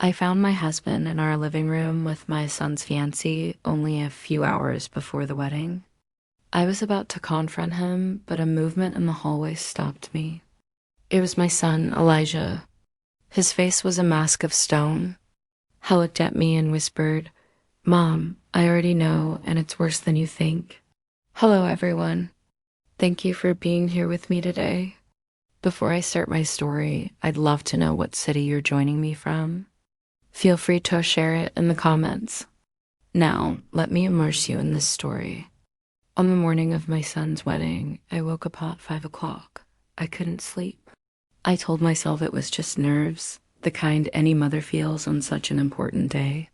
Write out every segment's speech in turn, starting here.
I found my husband in our living room with my son's fiancée only a few hours before the wedding. I was about to confront him, but a movement in the hallway stopped me. It was my son, Elijah. His face was a mask of stone. He looked at me and whispered, "Mom, I already know, and it's worse than you think." "Hello, everyone. Thank you for being here with me today. Before I start my story, I'd love to know what city you're joining me from. Feel free to share it in the comments. Now, let me immerse you in this story. On the morning of my son's wedding, I woke up at 5 o'clock. I couldn't sleep. I told myself it was just nerves, the kind any mother feels on such an important day.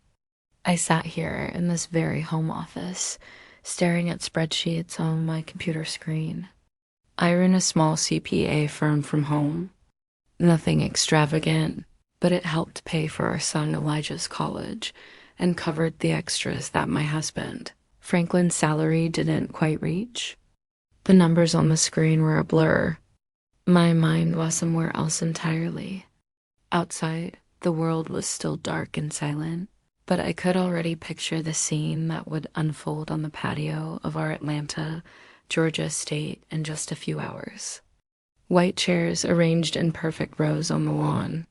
I sat here in this very home office, staring at spreadsheets on my computer screen. I run a small CPA firm from home. Nothing extravagant, but it helped pay for our son Elijah's college and covered the extras that my husband, Franklin's salary didn't quite reach. The numbers on the screen were a blur. My mind was somewhere else entirely. Outside, the world was still dark and silent, but I could already picture the scene that would unfold on the patio of our Atlanta, Georgia estate in just a few hours. White chairs arranged in perfect rows on the lawn.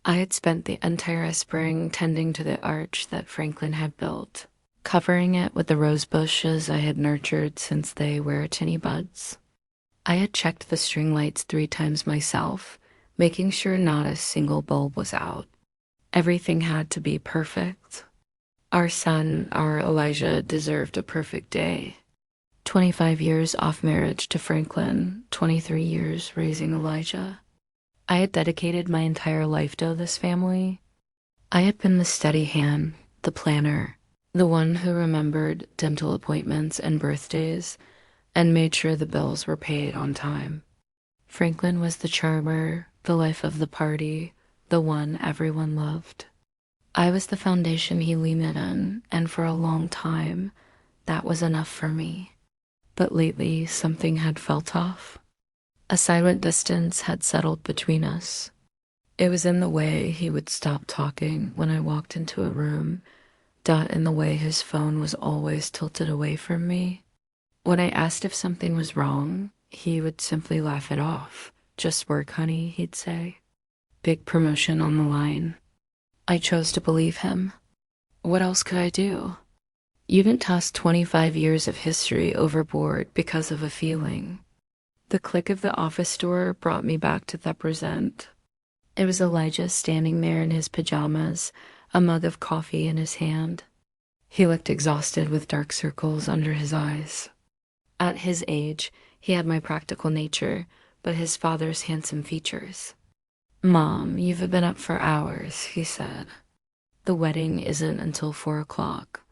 I had spent the entire spring tending to the arch that Franklin had built, covering it with the rose bushes I had nurtured since they were tiny buds. I had checked the string lights 3 times myself, making sure not a single bulb was out. Everything had to be perfect. Our son, our Elijah, deserved a perfect day. 25 years off marriage to Franklin, 23 years raising Elijah. I had dedicated my entire life to this family. I had been the steady hand, the planner, the one who remembered dental appointments and birthdays and made sure the bills were paid on time. Franklin was the charmer, the life of the party, the one everyone loved. I was the foundation he leaned on, and for a long time, that was enough for me. But lately, something had felt off. A silent distance had settled between us. It was in the way he would stop talking when I walked into a room, in the way his phone was always tilted away from me. When I asked if something was wrong, he would simply laugh it off. "Just work, honey," he'd say. Big promotion on the line. I chose to believe him. What else could I do? You didn't toss 25 years of history overboard because of a feeling. The click of the office door brought me back to the present. It was Elijah standing there in his pajamas, a mug of coffee in his hand. He looked exhausted with dark circles under his eyes. At his age, he had my practical nature, but his father's handsome features. "Mom, you've been up for hours," he said. "The wedding isn't until 4 o'clock.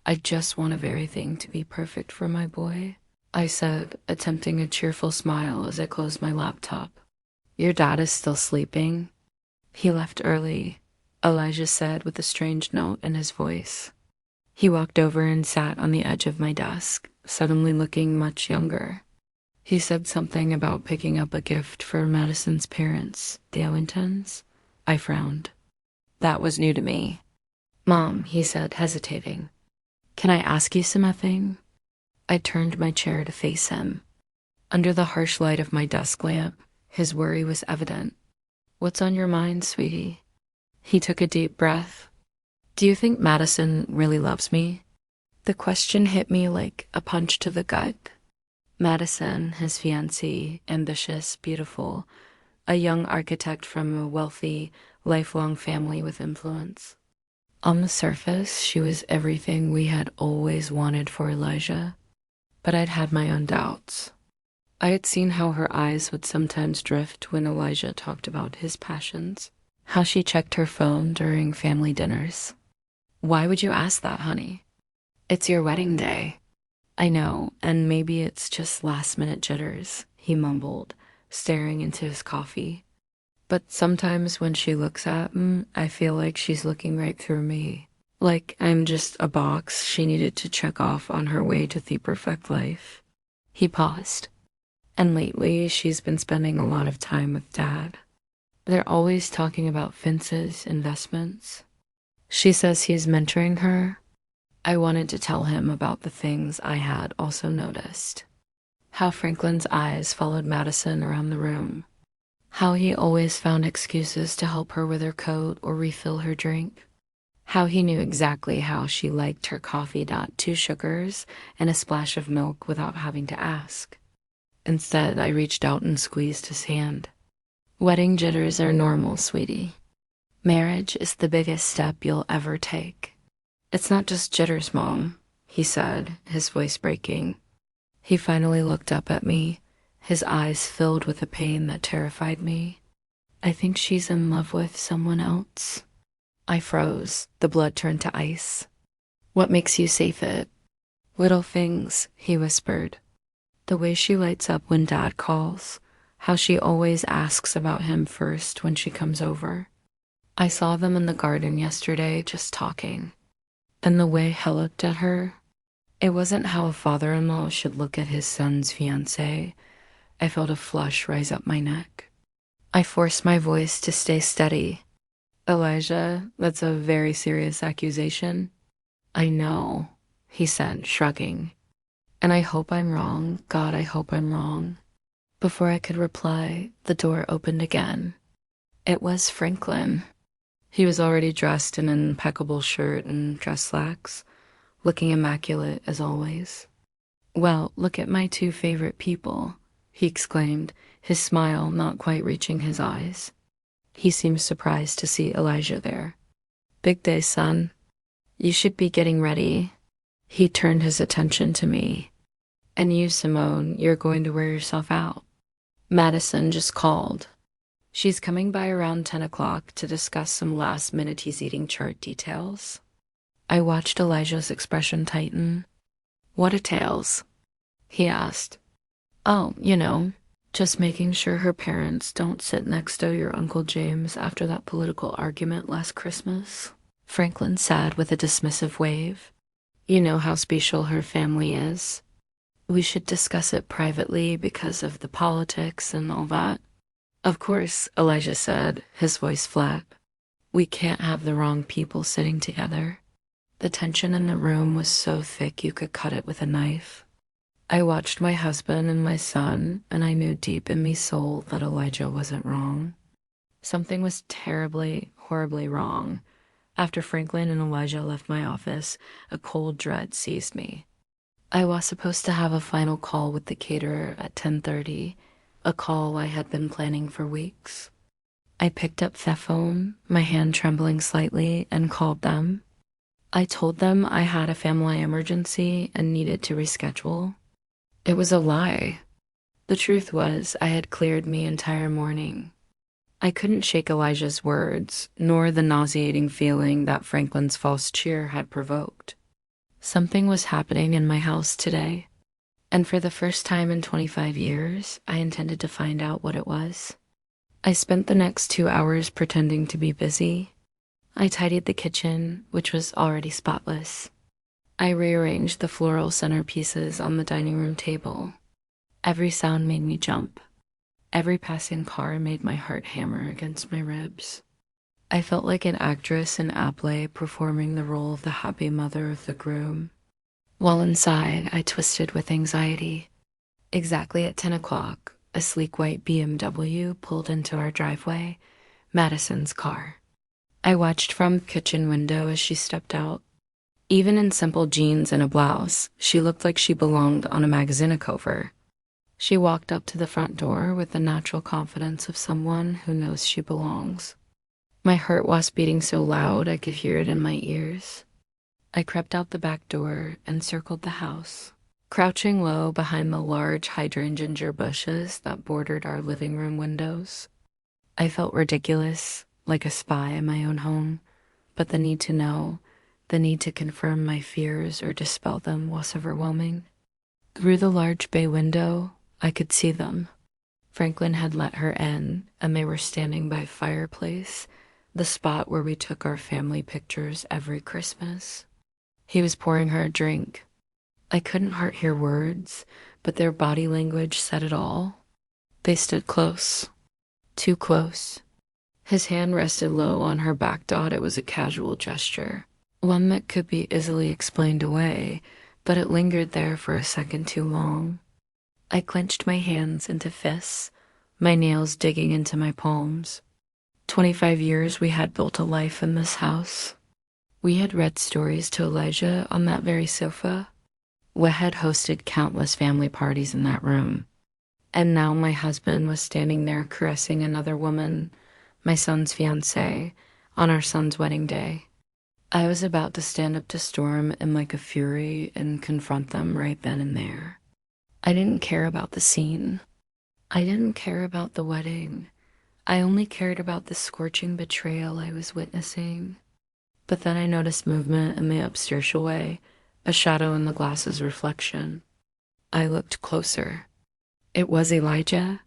I just want everything to be perfect for my boy," I said, attempting a cheerful smile as I closed my laptop. "Your dad is still sleeping?" "He left early," Elijah said with a strange note in his voice. He walked over and sat on the edge of my desk, suddenly looking much younger. He said something about picking up a gift for Madison's parents, the Owentons. I frowned. That was new to me. "Mom," he said, hesitating, "can I ask you something?" I turned my chair to face him. Under the harsh light of my desk lamp, his worry was evident. "What's on your mind, sweetie?" He took a deep breath. "Do you think Madison really loves me?" The question hit me like a punch to the gut. Madison, his fiancée, ambitious, beautiful, a young architect from a wealthy, lifelong family with influence. On the surface, she was everything we had always wanted for Elijah, but I'd had my own doubts. I had seen how her eyes would sometimes drift when Elijah talked about his passions, how she checked her phone during family dinners. "Why would you ask that, honey? It's your wedding day." "I know, and maybe it's just last-minute jitters," he mumbled, staring into his coffee. "But sometimes when she looks at me, I feel like she's looking right through me. Like I'm just a box she needed to check off on her way to the perfect life." He paused. "And lately, she's been spending a lot of time with Dad." They're always talking about Vince's investments. She says he's mentoring her. I wanted to tell him about the things I had also noticed. How Franklin's eyes followed Madison around the room. How he always found excuses to help her with her coat or refill her drink. How he knew exactly how she liked her coffee. 2 sugars and a splash of milk without having to ask. Instead, I reached out and squeezed his hand. Wedding jitters are normal, sweetie. Marriage is the biggest step you'll ever take. It's not just jitters, Mom, he said, his voice breaking. He finally looked up at me, his eyes filled with a pain that terrified me. I think she's in love with someone else. I froze. The blood turned to ice. What makes you say it? Little things, he whispered. The way she lights up when Dad calls. How she always asks about him first when she comes over. I saw them in the garden yesterday just talking. And the way he looked at her. It wasn't how a father-in-law should look at his son's fiancée. I felt a flush rise up my neck. I forced my voice to stay steady. Elijah, that's a very serious accusation. I know, he said, shrugging. And I hope I'm wrong. God, I hope I'm wrong. Before I could reply, the door opened again. It was Franklin. He was already dressed in an impeccable shirt and dress slacks, looking immaculate as always. Well, look at my 2 favorite people, he exclaimed, his smile not quite reaching his eyes. He seemed surprised to see Elijah there. Big day, son. You should be getting ready. He turned his attention to me. And you, Simone, you're going to wear yourself out. Madison just called. She's coming by around 10 o'clock to discuss some last-minute eating chart details. I watched Elijah's expression tighten. What details? He asked. Oh, just making sure her parents don't sit next to your Uncle James after that political argument last Christmas, Franklin said with a dismissive wave. You know how special her family is. We should discuss it privately because of the politics and all that. Of course, Elijah said, his voice flat. We can't have the wrong people sitting together. The tension in the room was so thick you could cut it with a knife. I watched my husband and my son, and I knew deep in me soul that Elijah wasn't wrong. Something was terribly, horribly wrong. After Franklin and Elijah left my office, a cold dread seized me. I was supposed to have a final call with the caterer at 10:30, a call I had been planning for weeks. I picked up the phone, my hand trembling slightly, and called them. I told them I had a family emergency and needed to reschedule. It was a lie. The truth was, I had cleared me entire morning. I couldn't shake Elijah's words, nor the nauseating feeling that Franklin's false cheer had provoked. Something was happening in my house today, and for the first time in 25 years, I intended to find out what it was. I spent the next 2 hours pretending to be busy. I tidied the kitchen, which was already spotless. I rearranged the floral centerpieces on the dining room table. Every sound made me jump. Every passing car made my heart hammer against my ribs. I felt like an actress in a play performing the role of the happy mother of the groom. While inside, I twisted with anxiety. Exactly at 10 o'clock, a sleek white BMW pulled into our driveway, Madison's car. I watched from the kitchen window as she stepped out. Even in simple jeans and a blouse, she looked like she belonged on a magazine cover. She walked up to the front door with the natural confidence of someone who knows she belongs. My heart was beating so loud I could hear it in my ears. I crept out the back door and circled the house, crouching low behind the large hydrangea bushes that bordered our living room windows. I felt ridiculous, like a spy in my own home, but the need to know, the need to confirm my fears or dispel them was overwhelming. Through the large bay window, I could see them. Franklin had let her in, and they were standing by a fireplace, the spot where we took our family pictures every Christmas. He was pouring her a drink. I couldn't hear words, but their body language said it all. They stood close. Too close. His hand rested low on her back dot. It was a casual gesture, one that could be easily explained away, but it lingered there for a second too long. I clenched my hands into fists, my nails digging into my palms. 25 years we had built a life in this house. We had read stories to Elijah on that very sofa. We had hosted countless family parties in that room. And now my husband was standing there caressing another woman, my son's fiancée, on our son's wedding day. I was about to stand up to Storm in like a fury and confront them right then and there. I didn't care about the scene. I didn't care about the wedding. I only cared about the scorching betrayal I was witnessing. But then I noticed movement in the upstairs way, a shadow in the glass's reflection. I looked closer. It was Elijah.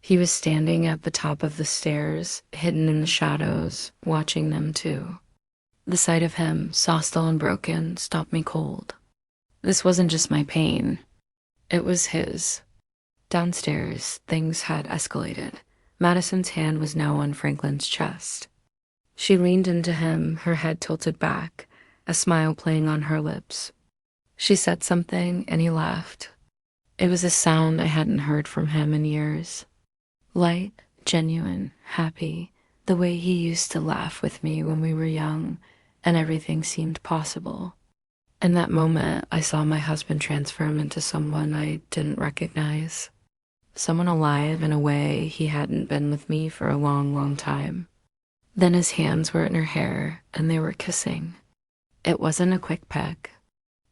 He was standing at the top of the stairs, hidden in the shadows, watching them too. The sight of him, hostile and broken, stopped me cold. This wasn't just my pain. It was his. Downstairs, things had escalated. Madison's hand was now on Franklin's chest. She leaned into him, her head tilted back, a smile playing on her lips. She said something, and he laughed. It was a sound I hadn't heard from him in years. Light, genuine, happy, the way he used to laugh with me when we were young, and everything seemed possible. In that moment, I saw my husband transform into someone I didn't recognize. Someone alive in a way he hadn't been with me for a long, long time. Then his hands were in her hair, and they were kissing. It wasn't a quick peck.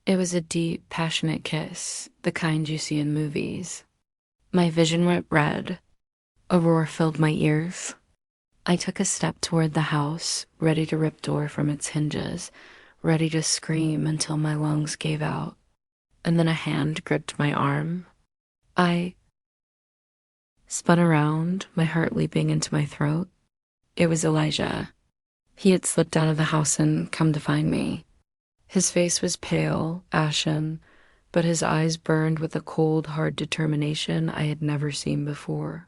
It was a deep, passionate kiss, the kind you see in movies. My vision went red. A roar filled my ears. I took a step toward the house, ready to rip door from its hinges, ready to scream until my lungs gave out. And then a hand gripped my arm. I spun around, my heart leaping into my throat. It was Elijah. He had slipped out of the house and come to find me. His face was pale, ashen, but his eyes burned with a cold, hard determination I had never seen before.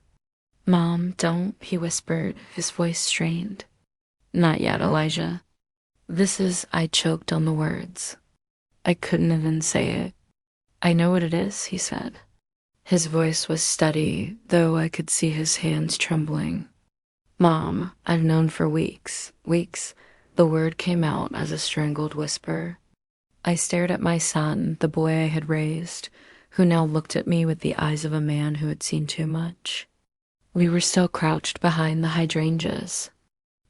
"Mom, don't," he whispered, his voice strained. "Not yet, Elijah." I choked on the words. I couldn't even say it. "I know what it is," he said. His voice was steady, though I could see his hands trembling. "Mom, I've known for weeks. The word came out as a strangled whisper. I stared at my son, the boy I had raised, who now looked at me with the eyes of a man who had seen too much. We were still crouched behind the hydrangeas.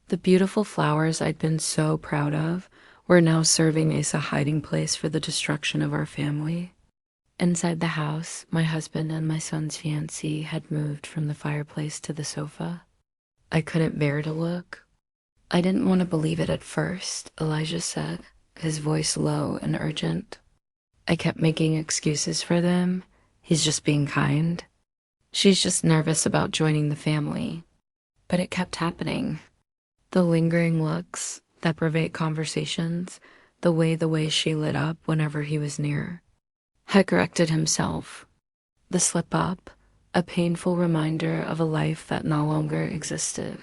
The beautiful flowers I'd been so proud of were now serving as a hiding place for the destruction of our family. Inside the house, my husband and my son's fiancée had moved from the fireplace to the sofa. I couldn't bear to look. "I didn't want to believe it at first," Elijah said, his voice low and urgent. "I kept making excuses for them. He's just being kind. She's just nervous about joining the family." But it kept happening. The lingering looks, the private conversations, the way she lit up whenever he was near. Had corrected himself. The slip up, a painful reminder of a life that no longer existed.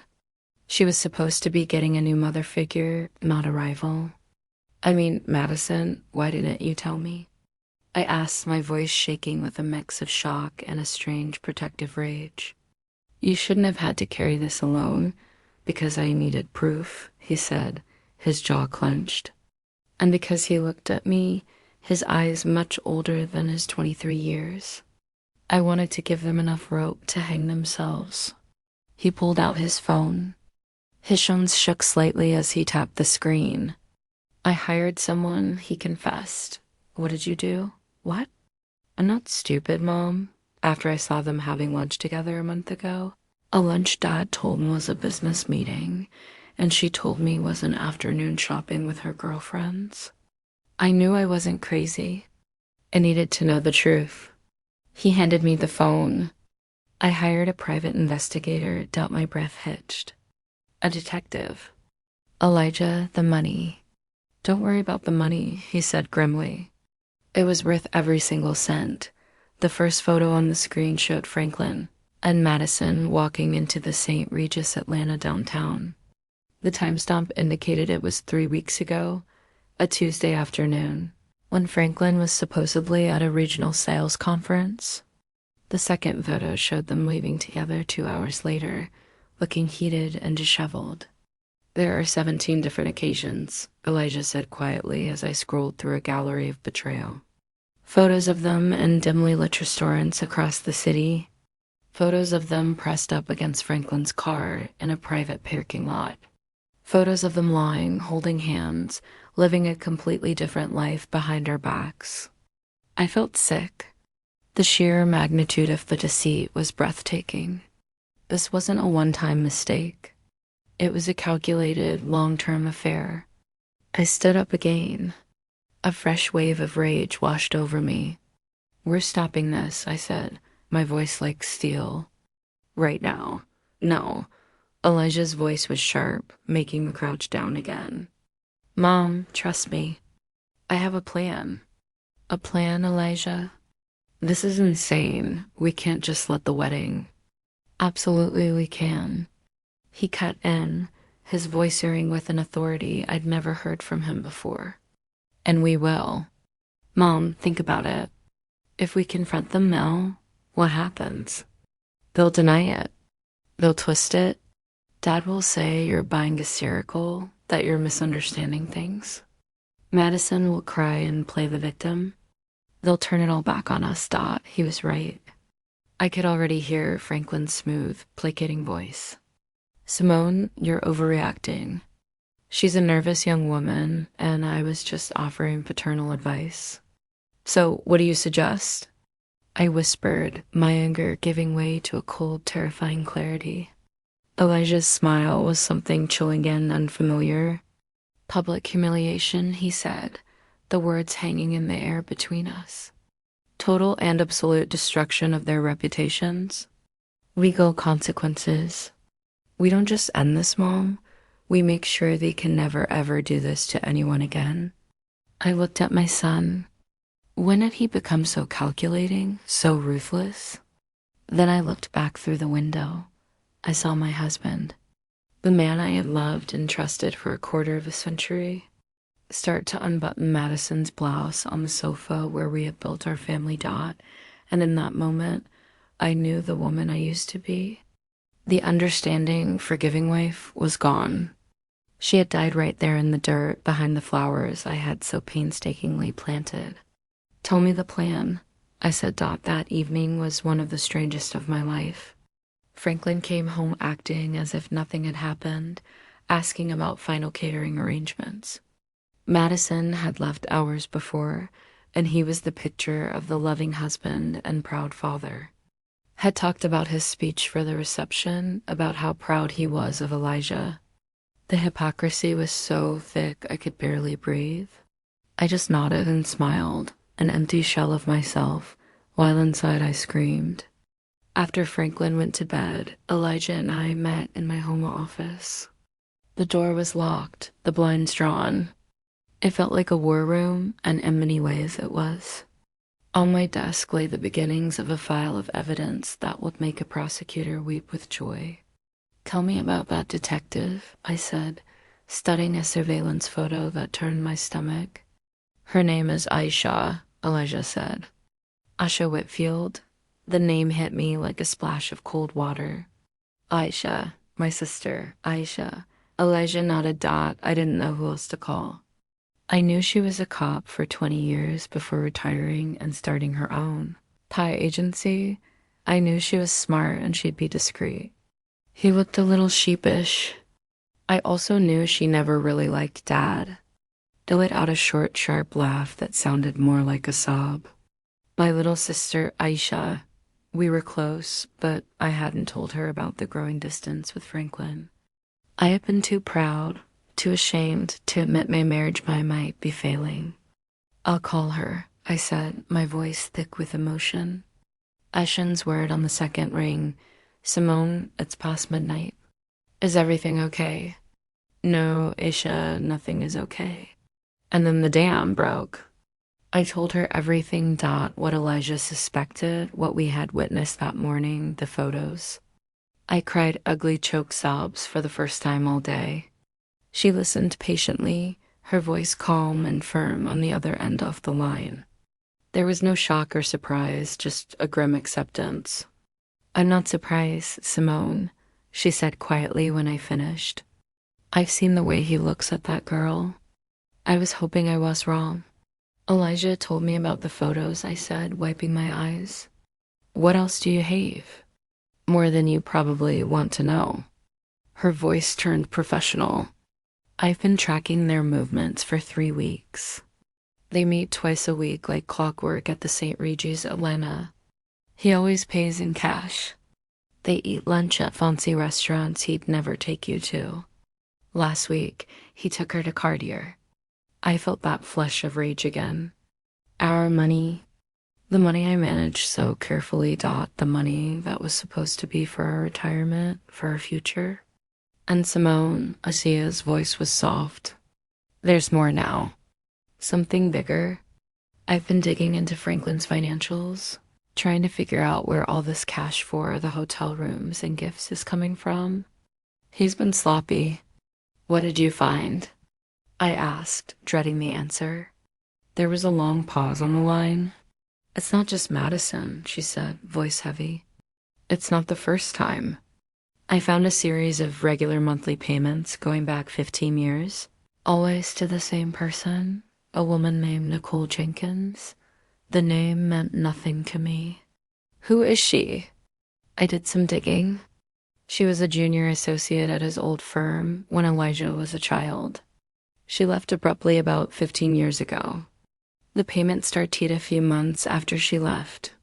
She was supposed to be getting a new mother figure, not a rival. "I mean, Madison, why didn't you tell me?" I asked, my voice shaking with a mix of shock and a strange protective rage. "You shouldn't have had to carry this alone, because I needed proof," he said, his jaw clenched. And because he looked at me, his eyes much older than his 23 years. I wanted to give them enough rope to hang themselves. He pulled out his phone. His shoulders shook slightly as he tapped the screen. "I hired someone," he confessed. "What did you do?" "What?" "I'm not stupid, Mom. After I saw them having lunch together a month ago, a lunch Dad told me was a business meeting, and she told me was an afternoon shopping with her girlfriends. I knew I wasn't crazy. I needed to know the truth." He handed me the phone. "I hired a private investigator," dealt my breath hitched. "A detective." "Elijah, the money." "Don't worry about the money," he said grimly. "It was worth every single cent. The first photo on the screen showed Franklin. and Madison walking into the St. Regis Atlanta downtown. The timestamp indicated it was 3 weeks ago, a Tuesday afternoon, when Franklin was supposedly at a regional sales conference. The second photo showed them leaving together 2 hours later, looking heated and disheveled. "There are 17 different occasions," Elijah said quietly as I scrolled through a gallery of betrayal. Photos of them in dimly lit restaurants across the city. Photos of them pressed up against Franklin's car in a private parking lot. Photos of them lying, holding hands, living a completely different life behind our backs. I felt sick. The sheer magnitude of the deceit was breathtaking. This wasn't a one-time mistake. It was a calculated, long-term affair. I stood up again. A fresh wave of rage washed over me. "We're stopping this," I said, my voice like steel. "Right now." "No." Elijah's voice was sharp, making me crouch down again. "Mom, trust me. I have a plan." "A plan, Elijah?" "This is insane. We can't just let the wedding." "Absolutely we can." He cut in, his voice earring with an authority I'd never heard from him before. "And we will." "Mom, think about it. If we confront them now, what happens?" "They'll deny it. They'll twist it. Dad will say you're being hysterical, that you're misunderstanding things. Madison will cry and play the victim. They'll turn it all back on us, Dot. He was right." I could already hear Franklin's smooth, placating voice. "Simone, you're overreacting. She's a nervous young woman, and I was just offering paternal advice." "So, what do you suggest?" I whispered, my anger giving way to a cold, terrifying clarity. Elijah's smile was something chilling and unfamiliar. "Public humiliation," he said, the words hanging in the air between us. "Total and absolute destruction of their reputations. Legal consequences. We don't just end this, Mom. We make sure they can never ever do this to anyone again." I looked at my son. When had he become so calculating, so ruthless? Then I looked back through the window. I saw my husband, the man I had loved and trusted for a quarter of a century, start to unbutton Madison's blouse on the sofa where we had built our family dot, and in that moment, I knew the woman I used to be. The understanding, forgiving wife was gone. She had died right there in the dirt behind the flowers I had so painstakingly planted. "Tell me the plan," I said. That evening was one of the strangest of my life. Franklin came home acting as if nothing had happened, asking about final catering arrangements. Madison had left hours before, and he was the picture of the loving husband and proud father. Had talked about his speech for the reception, about how proud he was of Elijah. The hypocrisy was so thick I could barely breathe. I just nodded and smiled, an empty shell of myself, while inside I screamed. After Franklin went to bed, Elijah and I met in my home office. The door was locked, the blinds drawn. It felt like a war room, and in many ways it was. On my desk lay the beginnings of a file of evidence that would make a prosecutor weep with joy. "Tell me about that detective," I said, studying a surveillance photo that turned my stomach. "Her name is Aisha," Elijah said. "Aisha Whitfield?" The name hit me like a splash of cold water. "Aisha, my sister, Aisha." Elijah nodded. I didn't know who else to call. I knew she was a cop for 20 years before retiring and starting her own Thai agency. I knew she was smart and she'd be discreet. He looked a little sheepish. I also knew she never really liked Dad. They let out a short, sharp laugh that sounded more like a sob. "My little sister, Aisha." We were close, but I hadn't told her about the growing distance with Franklin. I had been too proud, too ashamed to admit my marriage might be failing. "I'll call her," I said, my voice thick with emotion. Aisha's word on the second ring, "Simone, it's past midnight. Is everything okay?" "No, Aisha, nothing is okay." "And then the dam broke." I told her everything. What Elijah suspected, what we had witnessed that morning, the photos. I cried ugly choke sobs for the first time all day. She listened patiently, her voice calm and firm on the other end of the line. There was no shock or surprise, just a grim acceptance. "I'm not surprised, Simone," she said quietly when I finished. "I've seen the way he looks at that girl. I was hoping I was wrong." "Elijah told me about the photos," I said, wiping my eyes. "What else do you have?" "More than you probably want to know." Her voice turned professional. "I've been tracking their movements for 3 weeks. They meet twice a week like clockwork at the St. Regis Atlanta. He always pays in cash. They eat lunch at fancy restaurants he'd never take you to. Last week, he took her to Cartier." I felt that flush of rage again. "Our money, the money I managed so carefully. The money that was supposed to be for our retirement, for our future." And Simone, Asia's voice was soft. "There's more now. Something bigger. I've been digging into Franklin's financials, trying to figure out where all this cash for the hotel rooms and gifts is coming from. He's been sloppy." "What did you find?" I asked, dreading the answer. There was a long pause on the line. "It's not just Madison," she said, voice heavy. "It's not the first time. I found a series of regular monthly payments going back 15 years, always to the same person, a woman named Nicole Jenkins. The name meant nothing to me." "Who is she?" I did some digging. She was a junior associate at his old firm when Elijah was a child. She left abruptly about 15 years ago. The payment started a few months after she left.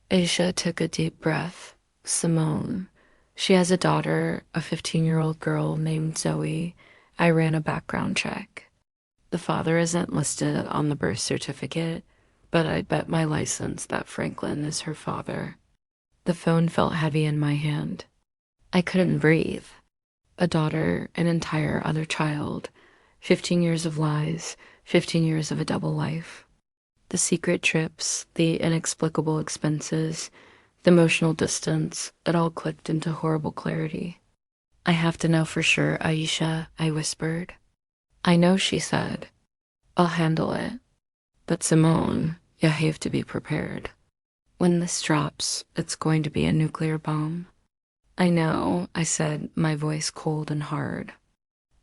Aisha took a deep breath. "Simone. She has a daughter, a 15-year-old girl named Zoe. I ran a background check. The father isn't listed on the birth certificate, but I'd bet my license that Franklin is her father." The phone felt heavy in my hand. I couldn't breathe. A daughter, an entire other child, 15 years of lies, 15 years of a double life. The secret trips, the inexplicable expenses, the emotional distance, it all clicked into horrible clarity. "I have to know for sure, Aisha," I whispered. "I know," she said. "I'll handle it. But Simone, you have to be prepared. When this drops, it's going to be a nuclear bomb." "I know," I said, my voice cold and hard.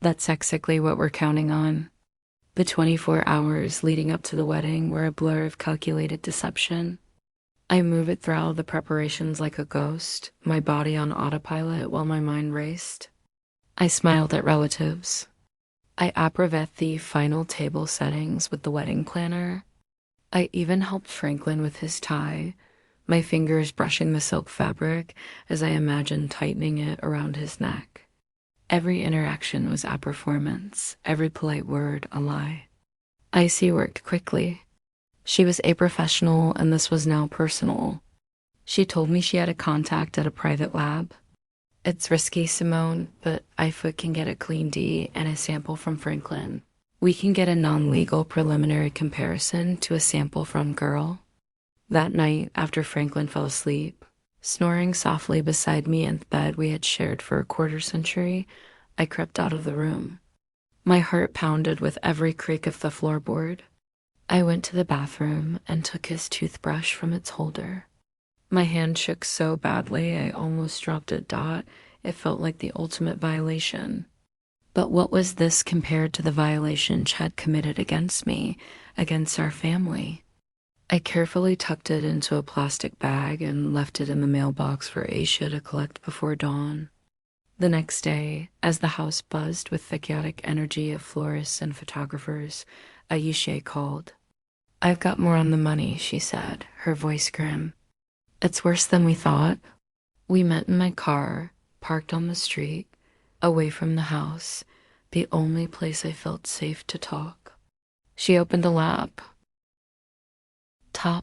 "That's exactly what we're counting on." The 24 hours leading up to the wedding were a blur of calculated deception. I moved through all the preparations like a ghost, my body on autopilot while my mind raced. I smiled at relatives. I approved the final table settings with the wedding planner. I even helped Franklin with his tie, my fingers brushing the silk fabric as I imagined tightening it around his neck. Every interaction was a performance, every polite word a lie. Icy worked quickly. She was a professional, and this was now personal. She told me she had a contact at a private lab. "It's risky, Simone, but IFA can get a clean D and a sample from Franklin. We can get a non-legal preliminary comparison to a sample from girl." That night, after Franklin fell asleep, snoring softly beside me in the bed we had shared for a quarter-century, I crept out of the room. My heart pounded with every creak of the floorboard. I went to the bathroom and took his toothbrush from its holder. My hand shook so badly I almost dropped it. It felt like the ultimate violation. But what was this compared to the violation Chad committed against me, against our family? I carefully tucked it into a plastic bag and left it in the mailbox for Aisha to collect before dawn. The next day, as the house buzzed with the chaotic energy of florists and photographers, Aisha called. "I've got more on the money," she said, her voice grim. "It's worse than we thought." We met in my car, parked on the street, away from the house, the only place I felt safe to talk. She opened a lap,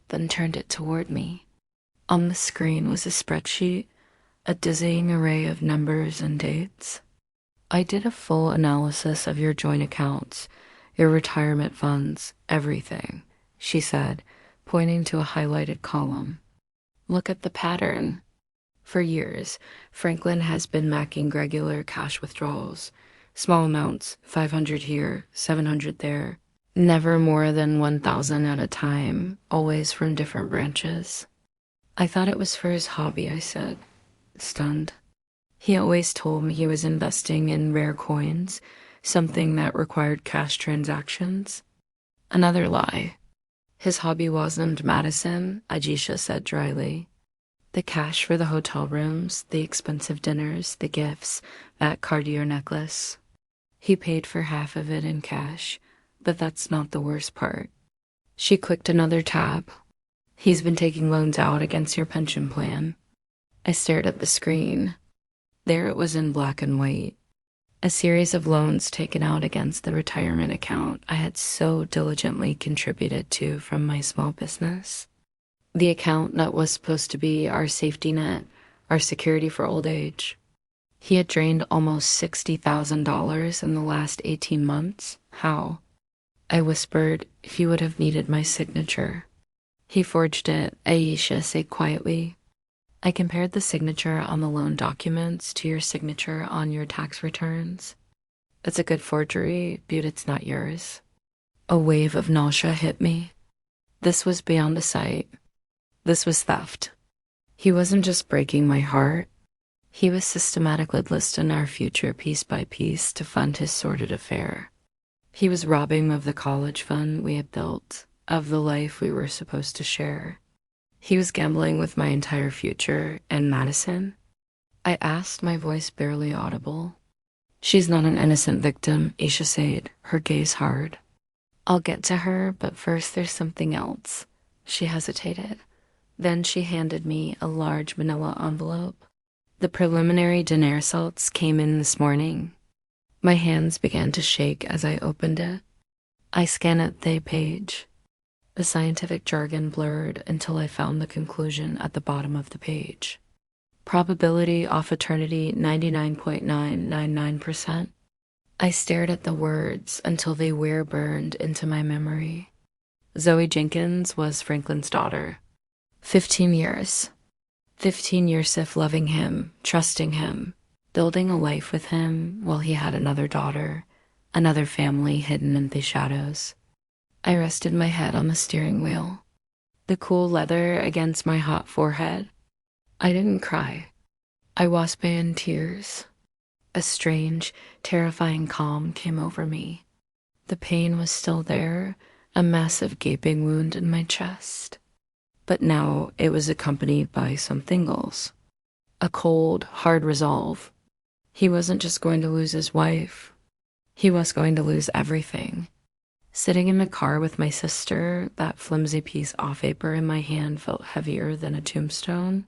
and turned it toward me. On the screen was a spreadsheet, a dizzying array of numbers and dates. "I did a full analysis of your joint accounts, your retirement funds, everything. she said, pointing to a highlighted column. Look at the pattern. For years, Franklin has been making regular cash withdrawals. Small amounts, 500 here, 700 there. Never more than 1,000 at a time, always from different branches. I thought it was for his hobby, I said, stunned. He always told me he was investing in rare coins, something that required cash transactions. Another lie. His hobby wasn't Madison, Ajisha said dryly. The cash for the hotel rooms, the expensive dinners, the gifts, that Cartier necklace. He paid for half of it in cash, but that's not the worst part. She clicked another tab. He's been taking loans out against your pension plan. I stared at the screen. There it was in black and white. A series of loans taken out against the retirement account I had so diligently contributed to from my small business. The account that was supposed to be our safety net, our security for old age. He had drained almost $60,000 in the last 18 months. How? I whispered, he would have needed my signature. He forged it, Aisha said quietly. I compared the signature on the loan documents to your signature on your tax returns. It's a good forgery, but it's not yours. A wave of nausea hit me. This was beyond the sight. This was theft. He wasn't just breaking my heart. He was systematically listing our future piece by piece to fund his sordid affair. He was robbing me of the college fund we had built, of the life we were supposed to share. He was gambling with my entire future and Madison. I asked, my voice barely audible. She's not an innocent victim, Aisha said, her gaze hard. I'll get to her, but first there's something else. She hesitated. Then she handed me a large manila envelope. The preliminary dinner results came in this morning. My hands began to shake as I opened it. I scanned the page. The scientific jargon blurred until I found the conclusion at the bottom of the page. Probability of eternity 99.999%. I stared at the words until they wear-burned into my memory. Zoe Jenkins was Franklin's daughter. 15 years. 15 years of loving him, trusting him, building a life with him while he had another daughter, another family hidden in the shadows. I rested my head on the steering wheel, the cool leather against my hot forehead. I didn't cry. I was in tears. A strange, terrifying calm came over me. The pain was still there, a massive gaping wound in my chest. But now it was accompanied by something else. A cold, hard resolve. He wasn't just going to lose his wife. He was going to lose everything. Sitting in the car with my sister, that flimsy piece of paper in my hand felt heavier than a tombstone.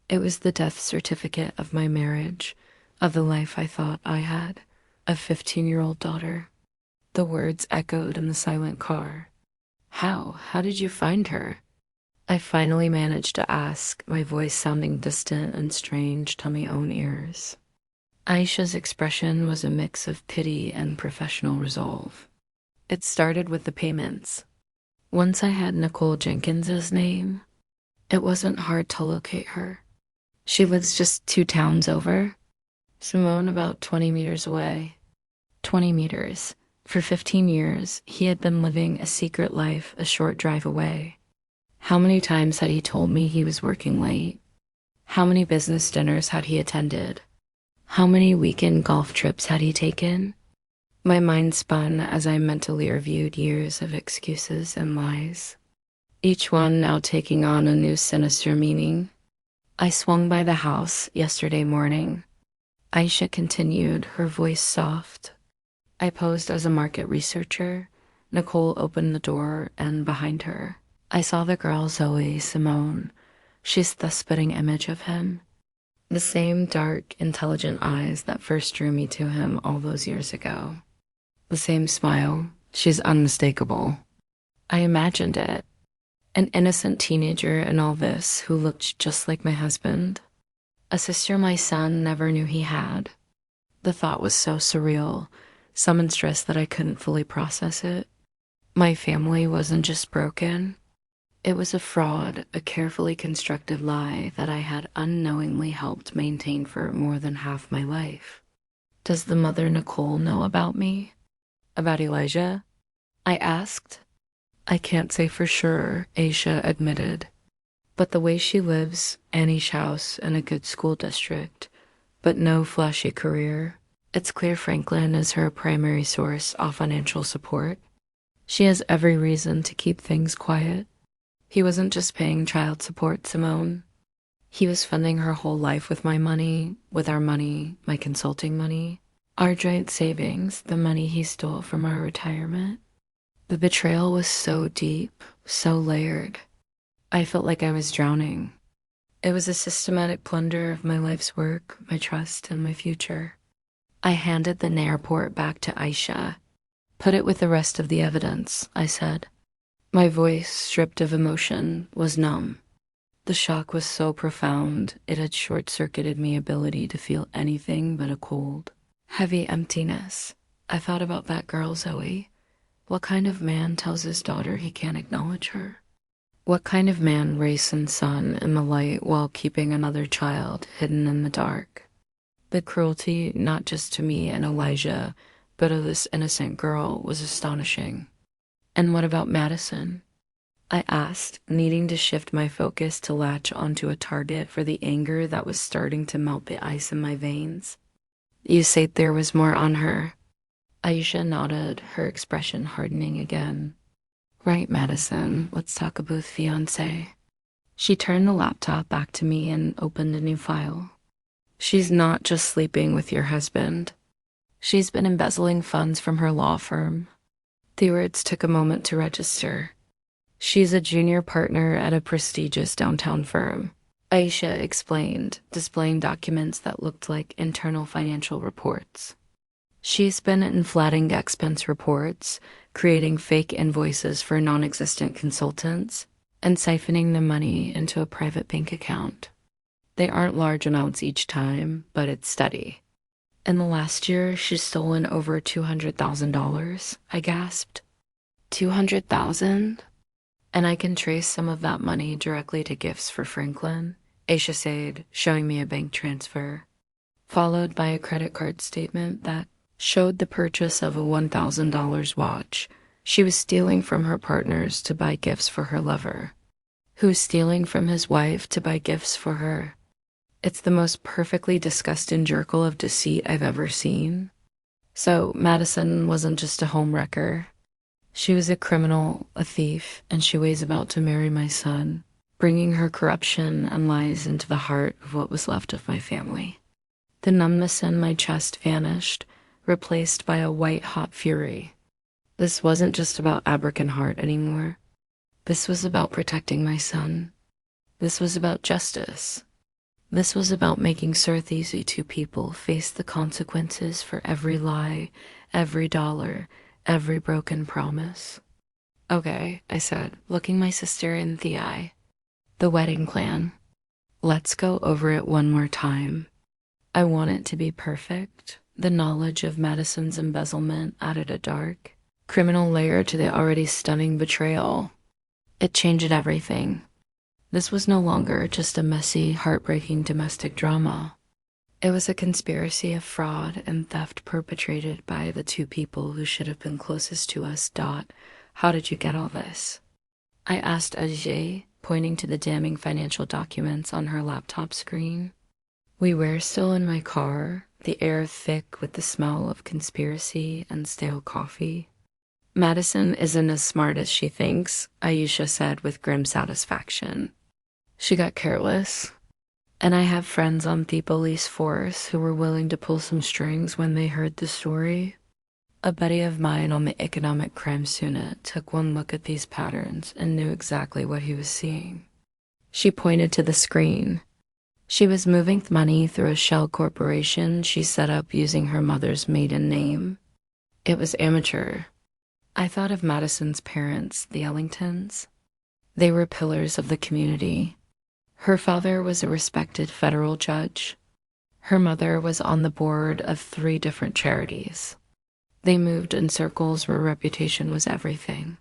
It was the death certificate of my marriage, of the life I thought I had, a 15-year-old daughter. The words echoed in the silent car. How? How did you find her? I finally managed to ask, my voice sounding distant and strange to my own ears. Aisha's expression was a mix of pity and professional resolve. It started with the payments. Once I had Nicole Jenkins's name, it wasn't hard to locate her. She lives just 2 towns over. Simone about 20 meters away. 20 meters. For 15 years, he had been living a secret life a short drive away. How many times had he told me he was working late? How many business dinners had he attended? How many weekend golf trips had he taken? My mind spun as I mentally reviewed years of excuses and lies, each one now taking on a new sinister meaning. I swung by the house yesterday morning. Aisha continued, her voice soft. I posed as a market researcher. Nicole opened the door, and behind her, I saw the girl Zoe, Simone. She's the spitting image of him. The same dark, intelligent eyes that first drew me to him all those years ago. The same smile. She's unmistakable. I imagined it. An innocent teenager in all this who looked just like my husband. A sister my son never knew he had. The thought was so surreal, summoned stress that I couldn't fully process it. My family wasn't just broken. It was a fraud, a carefully constructed lie that I had unknowingly helped maintain for more than half my life. Does the mother Nicole know about me? About Elijah? I asked. I can't say for sure, Aisha admitted. But the way she lives, Annie's house, and a good school district, but no flashy career, it's clear Franklin is her primary source of financial support. She has every reason to keep things quiet. He wasn't just paying child support, Simone. He was funding her whole life with my money, with our money, my consulting money, our joint savings, the money he stole from our retirement. The betrayal was so deep, so layered. I felt like I was drowning. It was a systematic plunder of my life's work, my trust, and my future. I handed the Nair report back to Aisha. Put it with the rest of the evidence, I said. My voice, stripped of emotion, was numb. The shock was so profound, it had short-circuited my ability to feel anything but a cold, heavy emptiness. I thought about that girl, Zoe. What kind of man tells his daughter he can't acknowledge her? What kind of man raised son in the light while keeping another child hidden in the dark? The cruelty, not just to me and Elijah, but of this innocent girl, was astonishing. And what about Madison? I asked, needing to shift my focus to latch onto a target for the anger that was starting to melt the ice in my veins. You said there was more on her. Aisha nodded, her expression hardening again. Right, Madison, let's talk about Fiancée. She turned the laptop back to me and opened a new file. She's not just sleeping with your husband. She's been embezzling funds from her law firm. The words took a moment to register. She's a junior partner at a prestigious downtown firm, Aisha explained, displaying documents that looked like internal financial reports. She's been inflating expense reports, creating fake invoices for non-existent consultants, and siphoning the money into a private bank account. They aren't large amounts each time, but it's steady. In the last year, she's stolen over $200,000, I gasped. $200,000? And I can trace some of that money directly to gifts for Franklin, Aisha said, showing me a bank transfer, followed by a credit card statement that showed the purchase of a $1,000 watch she was stealing from her partners to buy gifts for her lover, who was stealing from his wife to buy gifts for her. It's the most perfectly disgusting jerkle of deceit I've ever seen. So Madison wasn't just a homewrecker. She was a criminal, a thief, and she was about to marry my son, bringing her corruption and lies into the heart of what was left of my family. The numbness in my chest vanished, replaced by a white-hot fury. This wasn't just about Abric and Hart anymore. This was about protecting my son. This was about justice. This was about making sure these two people faced the consequences for every lie, every dollar, every broken promise. Okay, I said, looking my sister in the eye. The wedding plan. Let's go over it one more time. I want it to be perfect. The knowledge of Madison's embezzlement added a dark, criminal layer to the already stunning betrayal. It changed everything. This was no longer just a messy, heartbreaking domestic drama. It was a conspiracy of fraud and theft perpetrated by the two people who should have been closest to us. How did you get all this? I asked Ajay, pointing to the damning financial documents on her laptop screen. We were still in my car, the air thick with the smell of conspiracy and stale coffee. Madison isn't as smart as she thinks, Aisha said with grim satisfaction. She got careless. And I have friends on the police force who were willing to pull some strings when they heard the story. A buddy of mine on the economic crimes unit took one look at these patterns and knew exactly what he was seeing. She pointed to the screen. She was moving money through a shell corporation she set up using her mother's maiden name. It was amateur. I thought of Madison's parents, the Ellingtons. They were pillars of the community. Her father was a respected federal judge. Her mother was on the board of 3 different charities. They moved in circles where reputation was everything.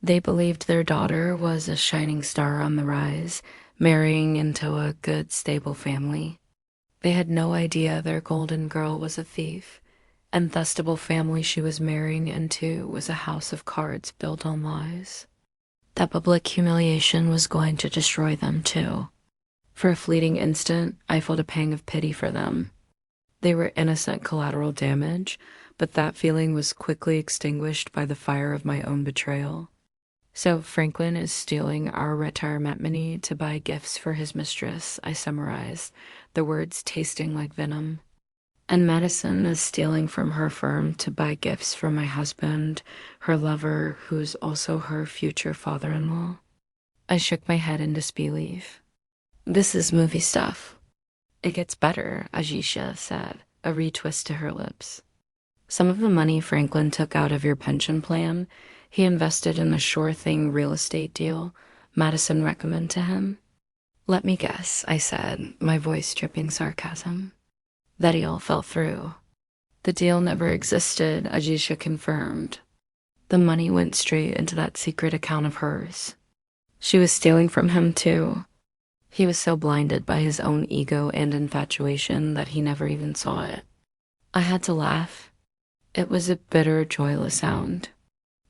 They believed their daughter was a shining star on the rise, marrying into a good, stable family. They had no idea their golden girl was a thief, and the stable family she was marrying into was a house of cards built on lies. That public humiliation was going to destroy them, too. For a fleeting instant, I felt a pang of pity for them. They were innocent collateral damage, but that feeling was quickly extinguished by the fire of my own betrayal. So Franklin is stealing our retirement money to buy gifts for his mistress, I summarized, the words tasting like venom. And Madison is stealing from her firm to buy gifts for my husband, her lover, who's also her future father-in-law. I shook my head in disbelief. This is movie stuff. It gets better, Ajisha said, a retwist to her lips. Some of the money Franklin took out of your pension plan, he invested in a sure-thing real estate deal Madison recommended to him. Let me guess, I said, my voice dripping sarcasm. That deal fell through. The deal never existed, Ajisha confirmed. The money went straight into that secret account of hers. She was stealing from him, too. He was so blinded by his own ego and infatuation that he never even saw it. I had to laugh. It was a bitter, joyless sound.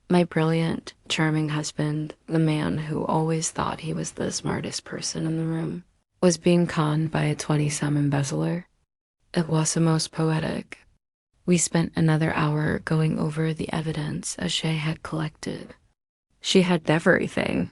My brilliant, charming husband, the man who always thought he was the smartest person in the room, was being conned by a 20-some embezzler. It was the most poetic. We spent another hour going over the evidence Ashay had collected. She had everything.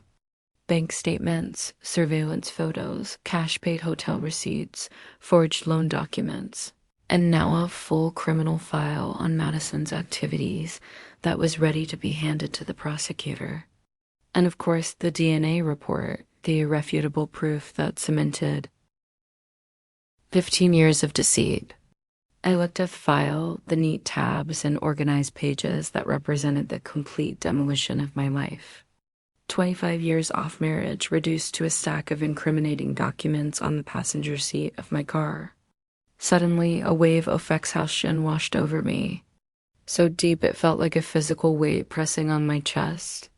Bank statements, surveillance photos, cash-paid hotel receipts, forged loan documents, and now a full criminal file on Madison's activities that was ready to be handed to the prosecutor. And of course, the DNA report, the irrefutable proof that cemented 15 years of deceit. I looked at the file, the neat tabs and organized pages that represented the complete demolition of my life. 25 years off marriage reduced to a stack of incriminating documents on the passenger seat of my car. Suddenly, a wave of vexation washed over me, so deep it felt like a physical weight pressing on my chest.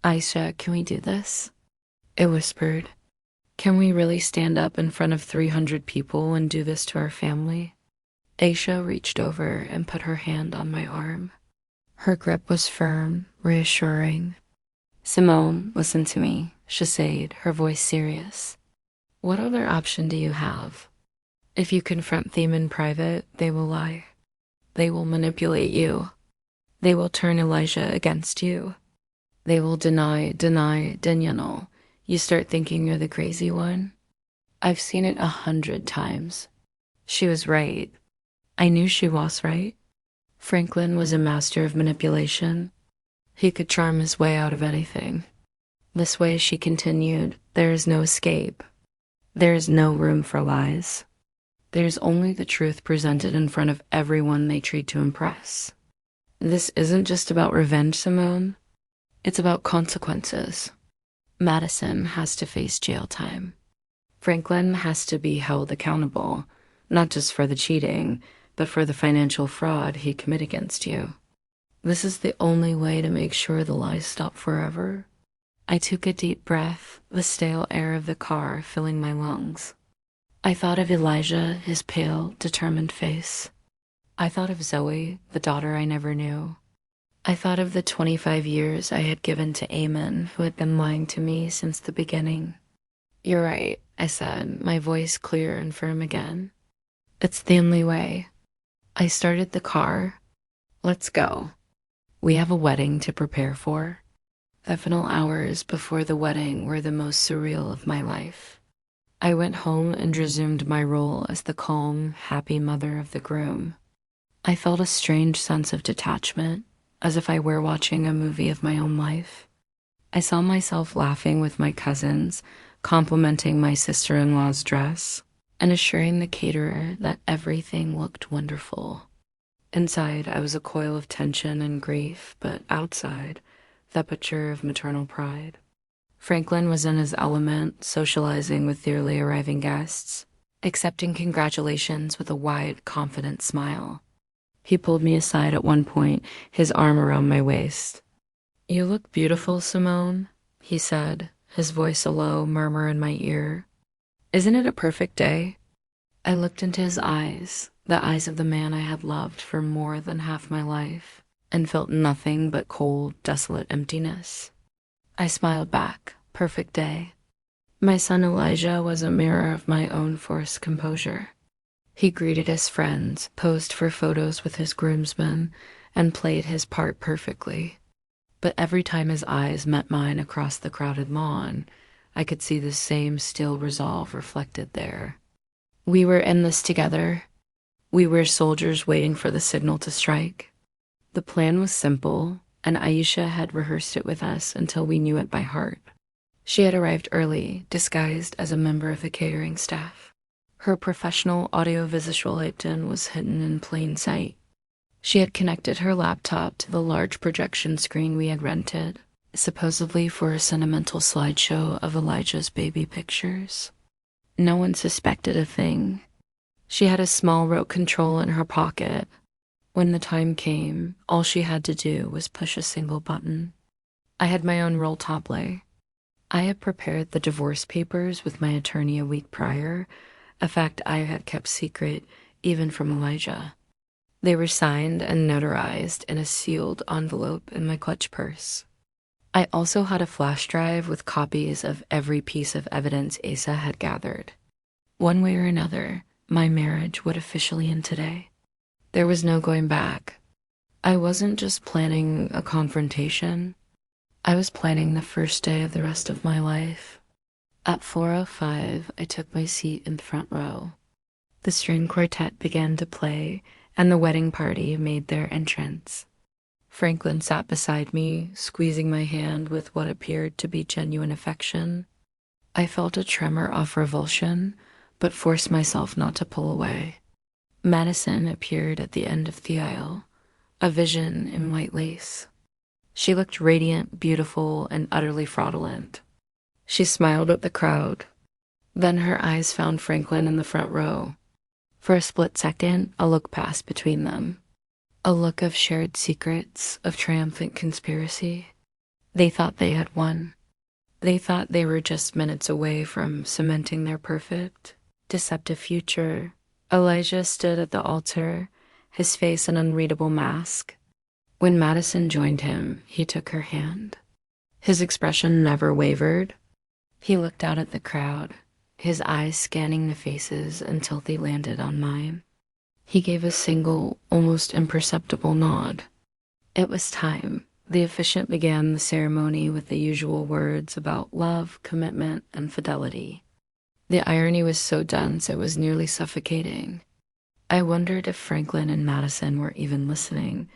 Aisha, can we do this? It whispered. Can we really stand up in front of 300 people and do this to our family? Aisha reached over and put her hand on my arm. Her grip was firm, reassuring. Simone, listen to me, she said, her voice serious. What other option do you have? If you confront them in private, they will lie. They will manipulate you. They will turn Elijah against you. They will deny, Daniel. You start thinking you're the crazy one. I've seen it 100 times. She was right. I knew she was right. Franklin was a master of manipulation. He could charm his way out of anything. This way, she continued, there is no escape. There is no room for lies. There's only the truth presented in front of everyone they treat to impress. This isn't just about revenge, Simone. It's about consequences. Madison has to face jail time. Franklin has to be held accountable, not just for the cheating, but for the financial fraud he committed against you. This is the only way to make sure the lies stop forever. I took a deep breath, the stale air of the car filling my lungs. I thought of Elijah, his pale, determined face. I thought of Zoe, the daughter I never knew. I thought of the 25 years I had given to Eamon, who had been lying to me since the beginning. You're right, I said, my voice clear and firm again. It's the only way. I started the car. Let's go. We have a wedding to prepare for. The final hours before the wedding were the most surreal of my life. I went home and resumed my role as the calm, happy mother of the groom. I felt a strange sense of detachment, as if I were watching a movie of my own life. I saw myself laughing with my cousins, complimenting my sister-in-law's dress, and assuring the caterer that everything looked wonderful. Inside, I was a coil of tension and grief, but outside, the picture of maternal pride. Franklin was in his element, socializing with dearly arriving guests, accepting congratulations with a wide, confident smile. He pulled me aside at one point, his arm around my waist. "You look beautiful, Simone," he said, his voice a low murmur in my ear. "Isn't it a perfect day?" I looked into his eyes, the eyes of the man I had loved for more than half my life, and felt nothing but cold, desolate emptiness. I smiled back. Perfect day. My son Elijah was a mirror of my own forced composure. He greeted his friends, posed for photos with his groomsmen, and played his part perfectly. But every time his eyes met mine across the crowded lawn, I could see the same still resolve reflected there. We were in this together. We were soldiers waiting for the signal to strike. The plan was simple, and Aisha had rehearsed it with us until we knew it by heart. She had arrived early, disguised as a member of the catering staff. Her professional audiovisual apron was hidden in plain sight. She had connected her laptop to the large projection screen we had rented, supposedly for a sentimental slideshow of Elijah's baby pictures. No one suspected a thing. She had a small remote control in her pocket. When the time came, all she had to do was push a single button. I had my own roll top lay. I had prepared the divorce papers with my attorney a week prior, a fact I had kept secret even from Elijah. They were signed and notarized in a sealed envelope in my clutch purse. I also had a flash drive with copies of every piece of evidence Asa had gathered. One way or another, my marriage would officially end today. There was no going back. I wasn't just planning a confrontation. I was planning the first day of the rest of my life. At 4:05, I took my seat in the front row. The string quartet began to play, and the wedding party made their entrance. Franklin sat beside me, squeezing my hand with what appeared to be genuine affection. I felt a tremor of revulsion, but forced myself not to pull away. Madison appeared at the end of the aisle, a vision in white lace. She looked radiant, beautiful, and utterly fraudulent. She smiled at the crowd. Then her eyes found Franklin in the front row. For a split second, a look passed between them. A look of shared secrets, of triumphant conspiracy. They thought they had won. They thought they were just minutes away from cementing their perfect, deceptive future. Elijah stood at the altar, his face an unreadable mask. When Madison joined him, he took her hand. His expression never wavered. He looked out at the crowd, his eyes scanning the faces until they landed on mine. He gave a single, almost imperceptible nod. It was time. The officiant began the ceremony with the usual words about love, commitment, and fidelity. The irony was so dense it was nearly suffocating. I wondered if Franklin and Madison were even listening,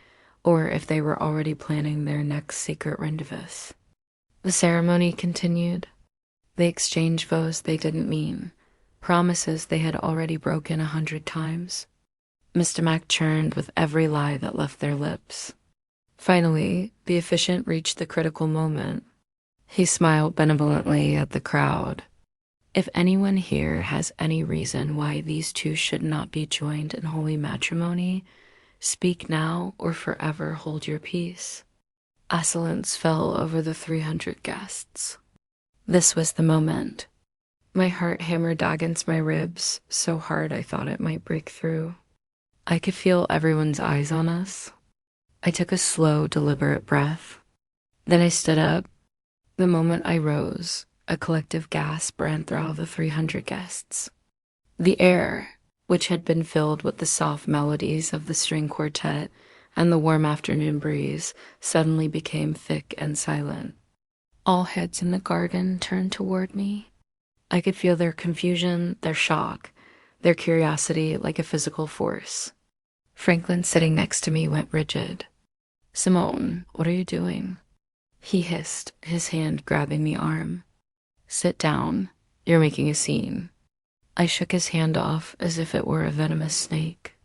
or if they were already planning their next secret rendezvous. The ceremony continued. They exchanged vows they didn't mean, promises they had already broken 100 times. Mr. Mac churned with every lie that left their lips. Finally, the officiant reached the critical moment. He smiled benevolently at the crowd. If anyone here has any reason why these two should not be joined in holy matrimony, speak now or forever hold your peace. A silence fell over the 300 guests. This was the moment. My heart hammered against my ribs so hard I thought it might break through. I could feel everyone's eyes on us. I took a slow, deliberate breath. Then I stood up. The moment I rose, a collective gasp ran through all the 300 guests. The air, which had been filled with the soft melodies of the string quartet and the warm afternoon breeze, suddenly became thick and silent. All heads in the garden turned toward me. I could feel their confusion, their shock, their curiosity like a physical force. Franklin, sitting next to me, went rigid. "Simone, what are you doing?" He hissed, his hand grabbing the arm. "Sit down. You're making a scene." I shook his hand off as if it were a venomous snake.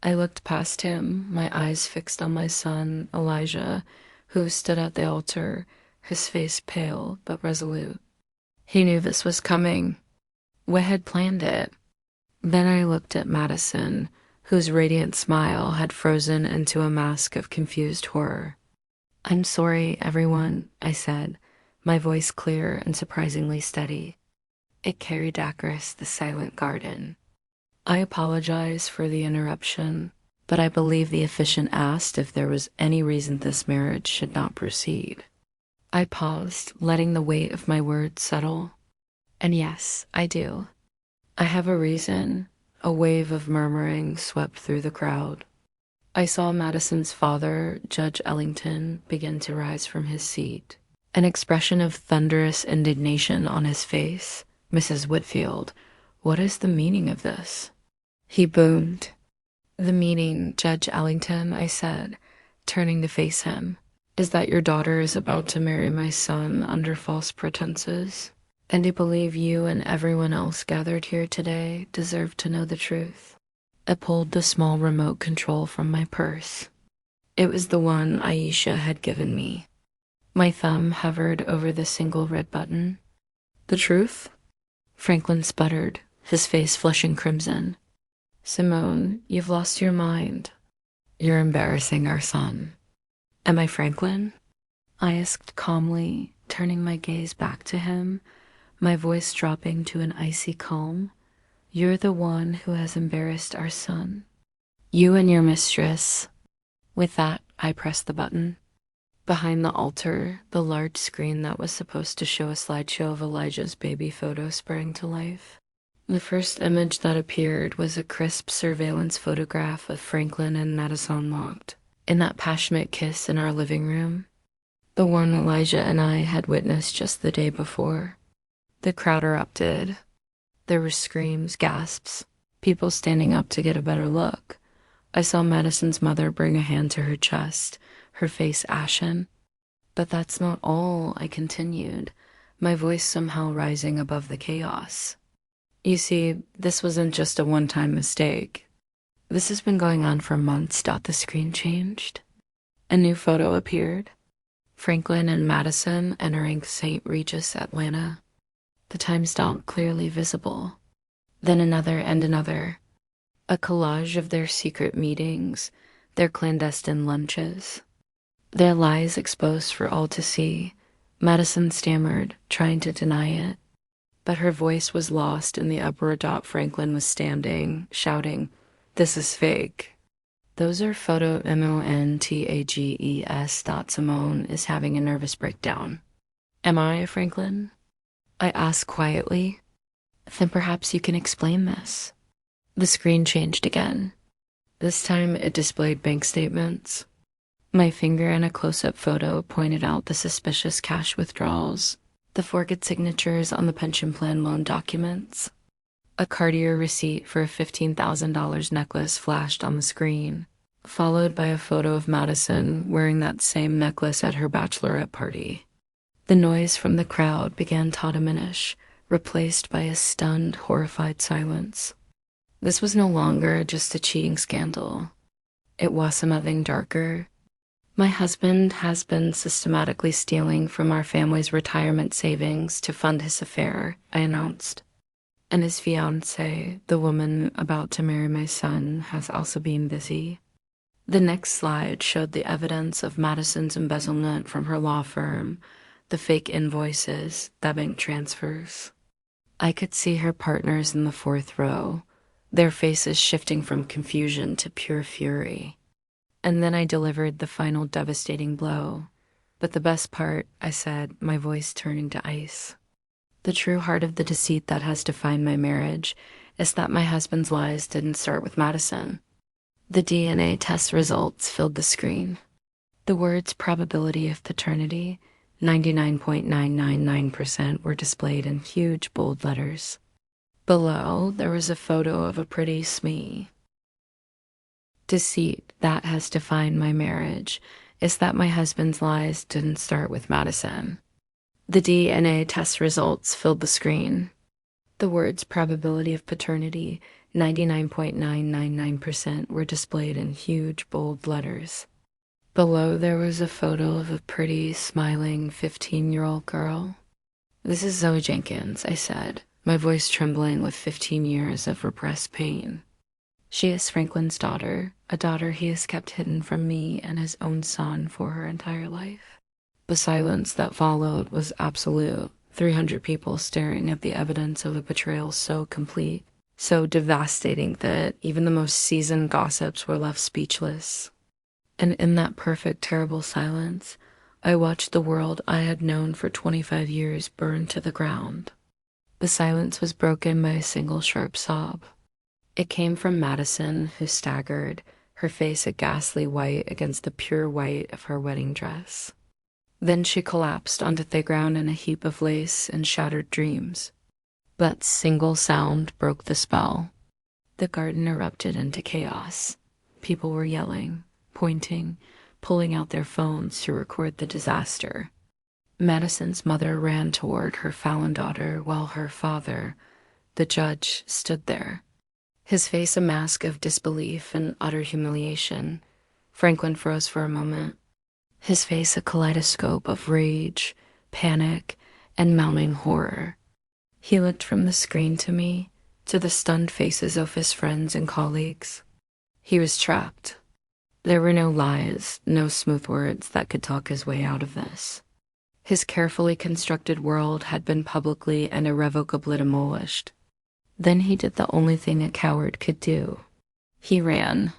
I looked past him, my eyes fixed on my son, Elijah, who stood at the altar, his face pale but resolute. He knew this was coming. We had planned it. Then I looked at Madison, whose radiant smile had frozen into a mask of confused horror. I'm sorry, everyone, I said, my voice clear and surprisingly steady. It carried Dacris, the silent garden. I apologize for the interruption, but I believe the officiant asked if there was any reason this marriage should not proceed. I paused, letting the weight of my words settle. And yes, I do. I have a reason. A wave of murmuring swept through the crowd. I saw Madison's father, Judge Ellington, begin to rise from his seat, an expression of thunderous indignation on his face. Mrs. Whitfield, what is the meaning of this? He boomed. The meaning, Judge Ellington, I said, turning to face him, is that your daughter is about to marry my son under false pretenses, and I believe you and everyone else gathered here today deserve to know the truth. I pulled the small remote control from my purse. It was the one Aisha had given me. My thumb hovered over the single red button. The truth? Franklin sputtered, his face flushing crimson. Simone, you've lost your mind. You're embarrassing our son. Am I Franklin? I asked calmly, turning my gaze back to him, my voice dropping to an icy calm. You're the one who has embarrassed our son. You and your mistress. With that, I pressed the button. Behind the altar, the large screen that was supposed to show a slideshow of Elijah's baby photo sprang to life. The first image that appeared was a crisp surveillance photograph of Franklin and Madison locked in that passionate kiss in our living room, the one Elijah and I had witnessed just the day before. The crowd erupted. There were screams, gasps, people standing up to get a better look. I saw Madison's mother bring a hand to her chest, her face ashen. But that's not all, I continued, my voice somehow rising above the chaos. You see, this wasn't just a one-time mistake. This has been going on for months. The screen changed. A new photo appeared. Franklin and Madison entering St. Regis, Atlanta. The timestamp clearly visible. Then another and another. A collage of their secret meetings, their clandestine lunches. Their lies exposed for all to see. Madison stammered, trying to deny it. But her voice was lost in the uproar. Franklin was standing, shouting, "This is fake." Those are photo MONTAGES. Simone is having a nervous breakdown. Am I, Franklin? I asked quietly. Then perhaps you can explain this. The screen changed again. This time it displayed bank statements. My finger in a close-up photo pointed out the suspicious cash withdrawals, the forged signatures on the pension plan loan documents. A Cartier receipt for a $15,000 necklace flashed on the screen, followed by a photo of Madison wearing that same necklace at her bachelorette party. The noise from the crowd began to diminish, replaced by a stunned, horrified silence. This was no longer just a cheating scandal. It was something darker. My husband has been systematically stealing from our family's retirement savings to fund his affair, I announced. And his fiancée, the woman about to marry my son, has also been busy. The next slide showed the evidence of Madison's embezzlement from her law firm, the fake invoices, the bank transfers. I could see her partners in the fourth row, their faces shifting from confusion to pure fury. And then I delivered the final devastating blow. But the best part, I said, my voice turning to ice. The true heart of the deceit that has defined my marriage is that my husband's lies didn't start with Madison. The DNA test results filled the screen. The words probability of paternity, 99.999%, were displayed in huge bold letters. Below, there was a photo of a pretty Smee. Deceit that has defined my marriage is that my husband's lies didn't start with Madison. The DNA test results filled the screen. The words probability of paternity, 99.999%, were displayed in huge bold letters. Below there was a photo of a pretty, smiling 15-year-old girl. This is Zoe Jenkins, I said, my voice trembling with 15 years of repressed pain. She is Franklin's daughter, a daughter he has kept hidden from me and his own son for her entire life. The silence that followed was absolute. 300 people staring at the evidence of a betrayal so complete, so devastating that even the most seasoned gossips were left speechless. And in that perfect, terrible silence, I watched the world I had known for 25 years burn to the ground. The silence was broken by a single sharp sob. It came from Madison, who staggered, her face a ghastly white against the pure white of her wedding dress. Then she collapsed onto the ground in a heap of lace and shattered dreams. That single sound broke the spell. The garden erupted into chaos. People were yelling, pointing, pulling out their phones to record the disaster. Madison's mother ran toward her fallen daughter while her father, the judge, stood there, his face a mask of disbelief and utter humiliation. Franklin froze for a moment, his face a kaleidoscope of rage, panic, and mounting horror. He looked from the screen to me, to the stunned faces of his friends and colleagues. He was trapped. There were no lies, no smooth words that could talk his way out of this. His carefully constructed world had been publicly and irrevocably demolished. Then he did the only thing a coward could do. He ran.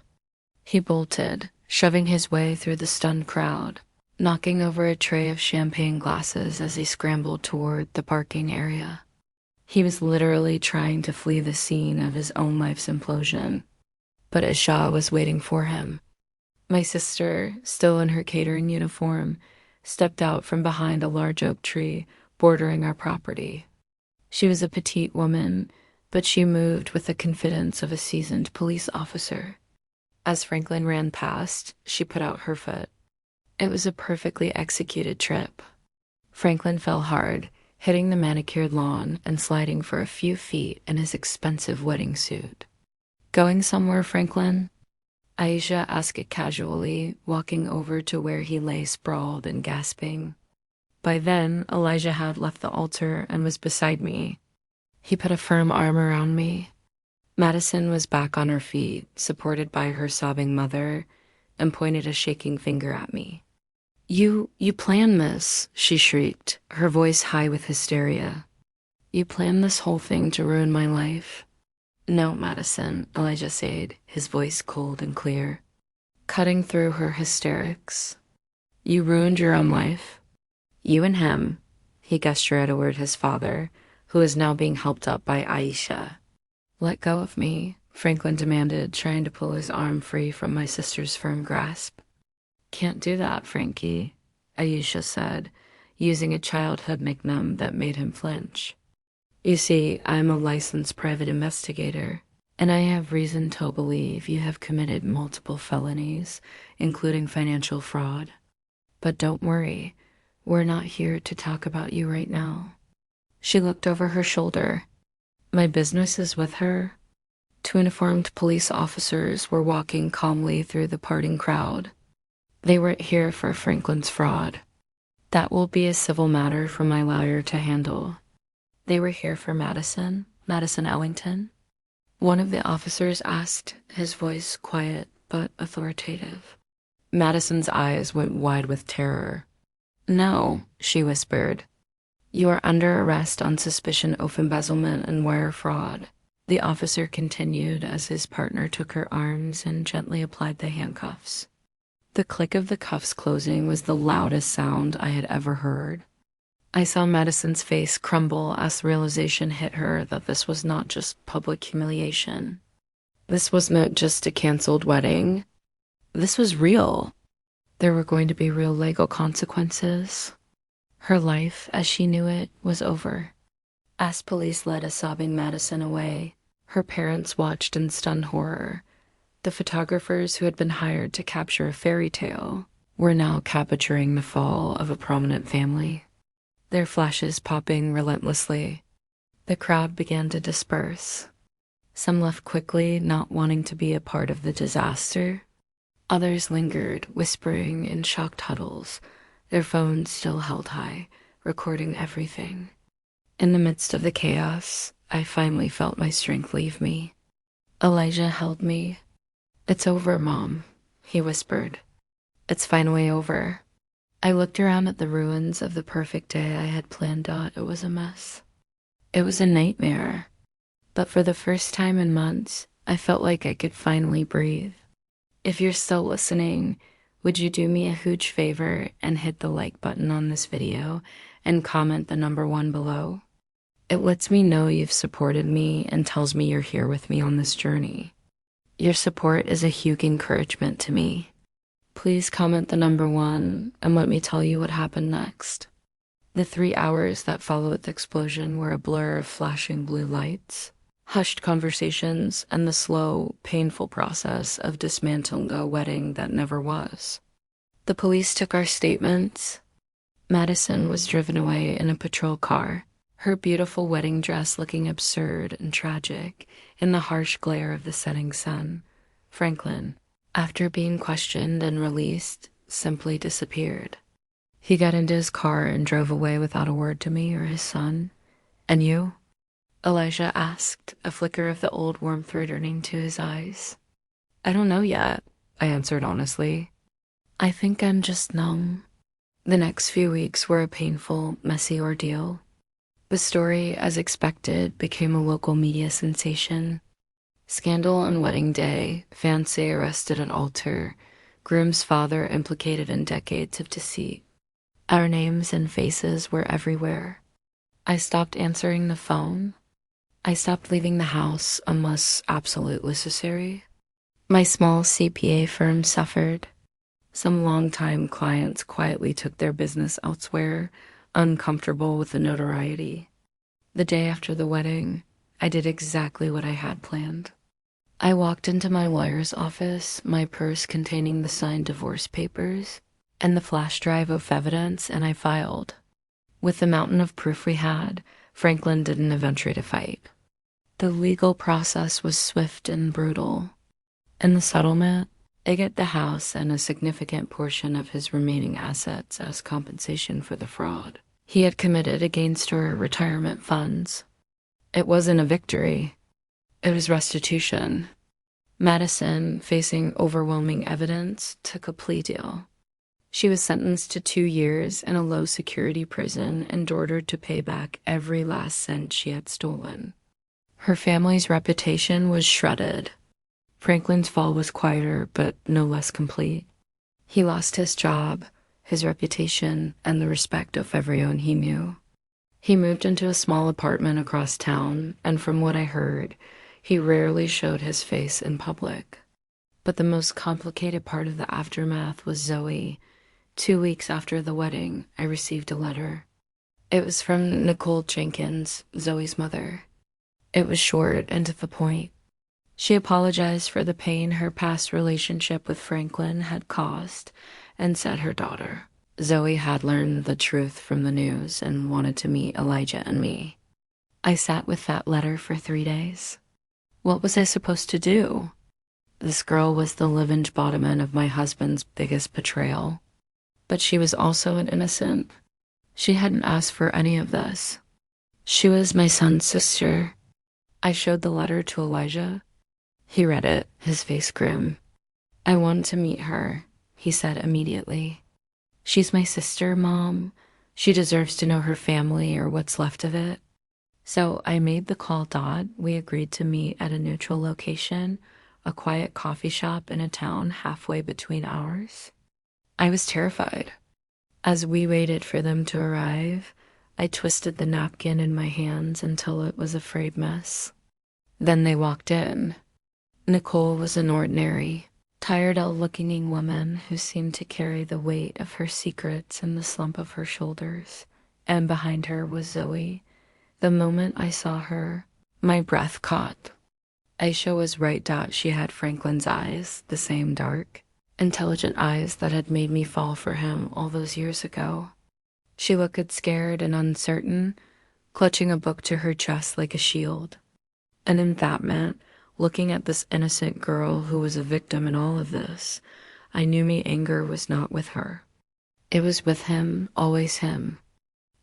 He bolted, shoving his way through the stunned crowd, knocking over a tray of champagne glasses as he scrambled toward the parking area. He was literally trying to flee the scene of his own life's implosion. But Isha was waiting for him. My sister, still in her catering uniform, stepped out from behind a large oak tree bordering our property. She was a petite woman, but she moved with the confidence of a seasoned police officer. As Franklin ran past, she put out her foot. It was a perfectly executed trip. Franklin fell hard, hitting the manicured lawn and sliding for a few feet in his expensive wedding suit. "Going somewhere, Franklin?" Aisha asked it casually, walking over to where he lay sprawled and gasping. By then, Elijah had left the altar and was beside me. He put a firm arm around me. Madison was back on her feet, supported by her sobbing mother, and pointed a shaking finger at me. You planned this," she shrieked, her voice high with hysteria. "You planned this whole thing to ruin my life." "No, Madison," Elijah said, his voice cold and clear, cutting through her hysterics. "You ruined your own life. You and him," he gestured toward his father, who is now being helped up by Aisha. "Let go of me," Franklin demanded, trying to pull his arm free from my sister's firm grasp. "Can't do that, Frankie," Aisha said, using a childhood nickname that made him flinch. "You see, I'm a licensed private investigator, and I have reason to believe you have committed multiple felonies, including financial fraud. But don't worry, we're not here to talk about you right now." She looked over her shoulder. My business is with her. Two uniformed police officers were walking calmly through the parting crowd. They weren't here for Franklin's fraud. That will be a civil matter for my lawyer to handle. They were here for Madison Ellington. One of the officers asked, his voice quiet but authoritative. Madison's eyes went wide with terror. "No," she whispered. "You are under arrest on suspicion of embezzlement and wire fraud," the officer continued as his partner took her arms and gently applied the handcuffs. The click of the cuffs closing was the loudest sound I had ever heard. I saw Madison's face crumble as the realization hit her that this was not just public humiliation. This wasn't just a canceled wedding. This was real. There were going to be real legal consequences. Her life, as she knew it, was over. As police led a sobbing Madison away, her parents watched in stunned horror. The photographers who had been hired to capture a fairy tale were now capturing the fall of a prominent family, their flashes popping relentlessly. The crowd began to disperse. Some left quickly, not wanting to be a part of the disaster. Others lingered, whispering in shocked huddles, their phones still held high, recording everything. In the midst of the chaos, I finally felt my strength leave me. Elijah held me. "It's over, Mom," he whispered. "It's finally over." I looked around at the ruins of the perfect day I had planned out. It was a mess. It was a nightmare. But for the first time in months, I felt like I could finally breathe. If you're still listening, would you do me a huge favor and hit the like button on this video and comment the number 1 below? It lets me know you've supported me and tells me you're here with me on this journey. Your support is a huge encouragement to me. Please comment the number 1 and let me tell you what happened next. The 3 hours that followed the explosion were a blur of flashing blue lights, hushed conversations, and the slow, painful process of dismantling a wedding that never was. The police took our statements. Madison was driven away in a patrol car, her beautiful wedding dress looking absurd and tragic in the harsh glare of the setting sun. Franklin, after being questioned and released, simply disappeared. He got into his car and drove away without a word to me or his son. "And you?" Elijah asked, a flicker of the old warmth returning to his eyes. "I don't know yet," I answered honestly. "I think I'm just numb." The next few weeks were a painful, messy ordeal. The story, as expected, became a local media sensation. Scandal on wedding day, fiancé arrested at altar, groom's father implicated in decades of deceit. Our names and faces were everywhere. I stopped answering the phone. I stopped leaving the house unless absolutely necessary. My small CPA firm suffered. Some longtime clients quietly took their business elsewhere, uncomfortable with the notoriety. The day after the wedding, I did exactly what I had planned. I walked into my lawyer's office, my purse containing the signed divorce papers and the flash drive of evidence, and I filed. With the mountain of proof we had, Franklin didn't venture to fight. The legal process was swift and brutal. In the settlement, I get the house and a significant portion of his remaining assets as compensation for the fraud he had committed against our retirement funds. It wasn't a victory. It was restitution. Madison, facing overwhelming evidence, took a plea deal. She was sentenced to 2 years in a low-security prison and ordered to pay back every last cent she had stolen. Her family's reputation was shredded. Franklin's fall was quieter, but no less complete. He lost his job, his reputation, and the respect of everyone he knew. He moved into a small apartment across town, and from what I heard, he rarely showed his face in public. But the most complicated part of the aftermath was Zoe. 2 weeks after the wedding, I received a letter. It was from Nicole Jenkins, Zoe's mother. It was short and to the point. She apologized for the pain her past relationship with Franklin had caused and said her daughter, Zoe, had learned the truth from the news and wanted to meet Elijah and me. I sat with that letter for 3 days. What was I supposed to do? This girl was the live-in embodiment of my husband's biggest betrayal. But she was also an innocent. She hadn't asked for any of this. She was my son's sister. I showed the letter to Elijah. He read it, his face grim. "I want to meet her," he said immediately. "She's my sister, Mom. She deserves to know her family or what's left of it." So I made the call. We agreed to meet at a neutral location, a quiet coffee shop in a town halfway between ours. I was terrified. As we waited for them to arrive, I twisted the napkin in my hands until it was a frayed mess. Then they walked in. Nicole was an ordinary, tired-out-looking woman who seemed to carry the weight of her secrets in the slump of her shoulders, and behind her was Zoe. The moment I saw her, my breath caught. Aisha was right. She had Franklin's eyes, the same dark, intelligent eyes that had made me fall for him all those years ago. She looked scared and uncertain, clutching a book to her chest like a shield. And in that moment, looking at this innocent girl who was a victim in all of this, I knew my anger was not with her. It was with him, always him.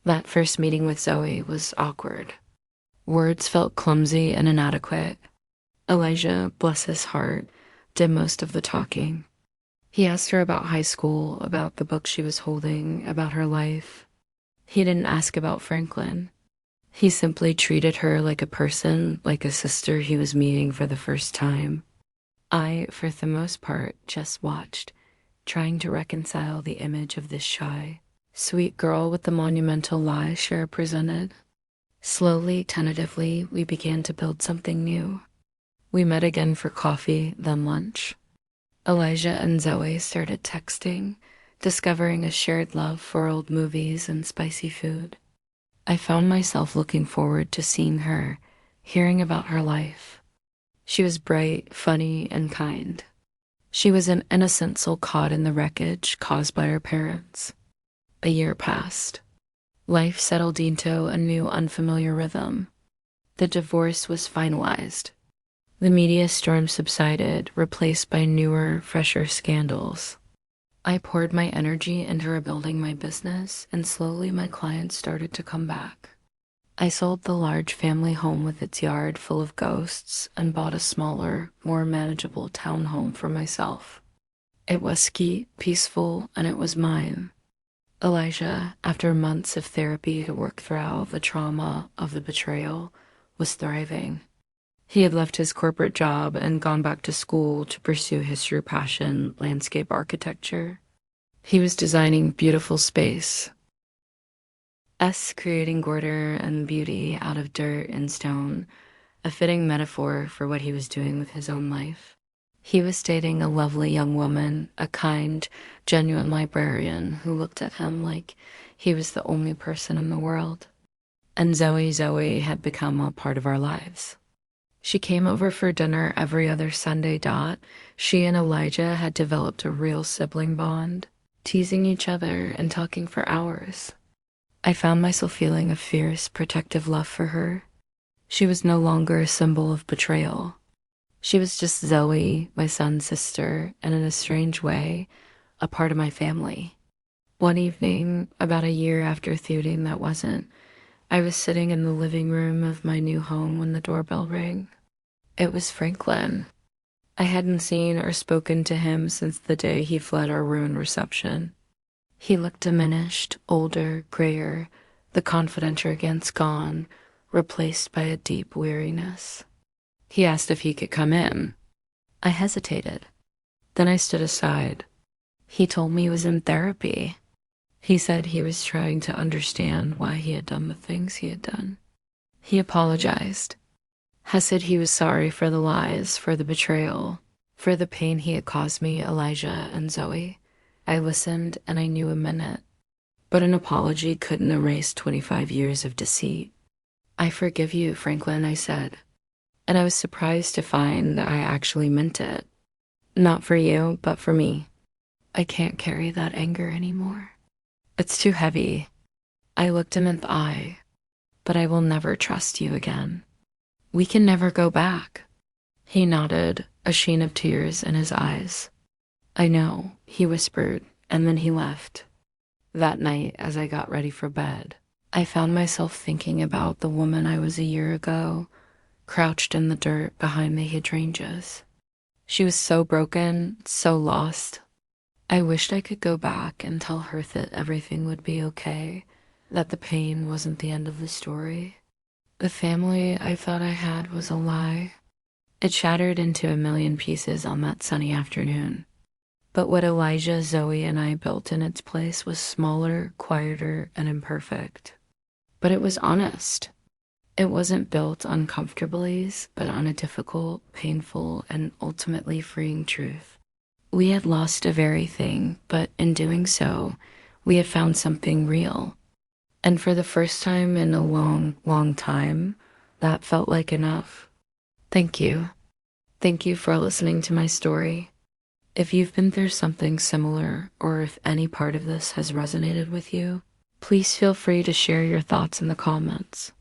That first meeting with Zoe was awkward. Words felt clumsy and inadequate. Elijah, bless his heart, did most of the talking. He asked her about high school, about the book she was holding, about her life. He didn't ask about Franklin. He simply treated her like a person, like a sister he was meeting for the first time. I, for the most part, just watched, trying to reconcile the image of this shy, sweet girl with the monumental lie she represented. Slowly, tentatively, we began to build something new. We met again for coffee, then lunch. Elijah and Zoe started texting, discovering a shared love for old movies and spicy food. I found myself looking forward to seeing her, hearing about her life. She was bright, funny, and kind. She was an innocent soul caught in the wreckage caused by her parents. A year passed. Life settled into a new unfamiliar rhythm. The divorce was finalized. The media storm subsided, replaced by newer, fresher scandals. I poured my energy into rebuilding my business, and slowly my clients started to come back. I sold the large family home with its yard full of ghosts and bought a smaller, more manageable townhome for myself. It was ski, peaceful, and it was mine. Elijah, after months of therapy to work through the trauma of the betrayal, was thriving. He had left his corporate job and gone back to school to pursue his true passion, landscape architecture. He was designing beautiful space, creating order and beauty out of dirt and stone, a fitting metaphor for what he was doing with his own life. He was dating a lovely young woman, a kind, genuine librarian who looked at him like he was the only person in the world. And Zoe had become a part of our lives. She came over for dinner every other Sunday. She and Elijah had developed a real sibling bond, teasing each other and talking for hours. I found myself feeling a fierce, protective love for her. She was no longer a symbol of betrayal. She was just Zoe, my son's sister, and in a strange way, a part of my family. One evening, about a year after feuding that wasn't, I was sitting in the living room of my new home when the doorbell rang. It was Franklin. I hadn't seen or spoken to him since the day he fled our ruined reception. He looked diminished, older, grayer, the confident arrogance gone, replaced by a deep weariness. He asked if he could come in. I hesitated. Then I stood aside. He told me he was in therapy. He said he was trying to understand why he had done the things he had done. He apologized. Said he was sorry for the lies, for the betrayal, for the pain he had caused me, Elijah, and Zoe. I listened, and I knew a minute. But an apology couldn't erase 25 years of deceit. I forgive you, Franklin, I said. And I was surprised to find that I actually meant it. Not for you, but for me. I can't carry that anger anymore. It's too heavy. I looked him in the eye. But I will never trust you again. We can never go back. He nodded, a sheen of tears in his eyes. I know, he whispered, and then he left. That night, as I got ready for bed, I found myself thinking about the woman I was a year ago, crouched in the dirt behind the hydrangeas. She was so broken, so lost. I wished I could go back and tell her that everything would be okay, that the pain wasn't the end of the story. The family I thought I had was a lie. It shattered into a million pieces on that sunny afternoon. But what Elijah, Zoe, and I built in its place was smaller, quieter, and imperfect. But it was honest. It wasn't built on comfortabilities, but on a difficult, painful, and ultimately freeing truth. We had lost a very thing, but in doing so, we had found something real. And for the first time in a long, long time, that felt like enough. Thank you. Thank you for listening to my story. If you've been through something similar, or if any part of this has resonated with you, please feel free to share your thoughts in the comments.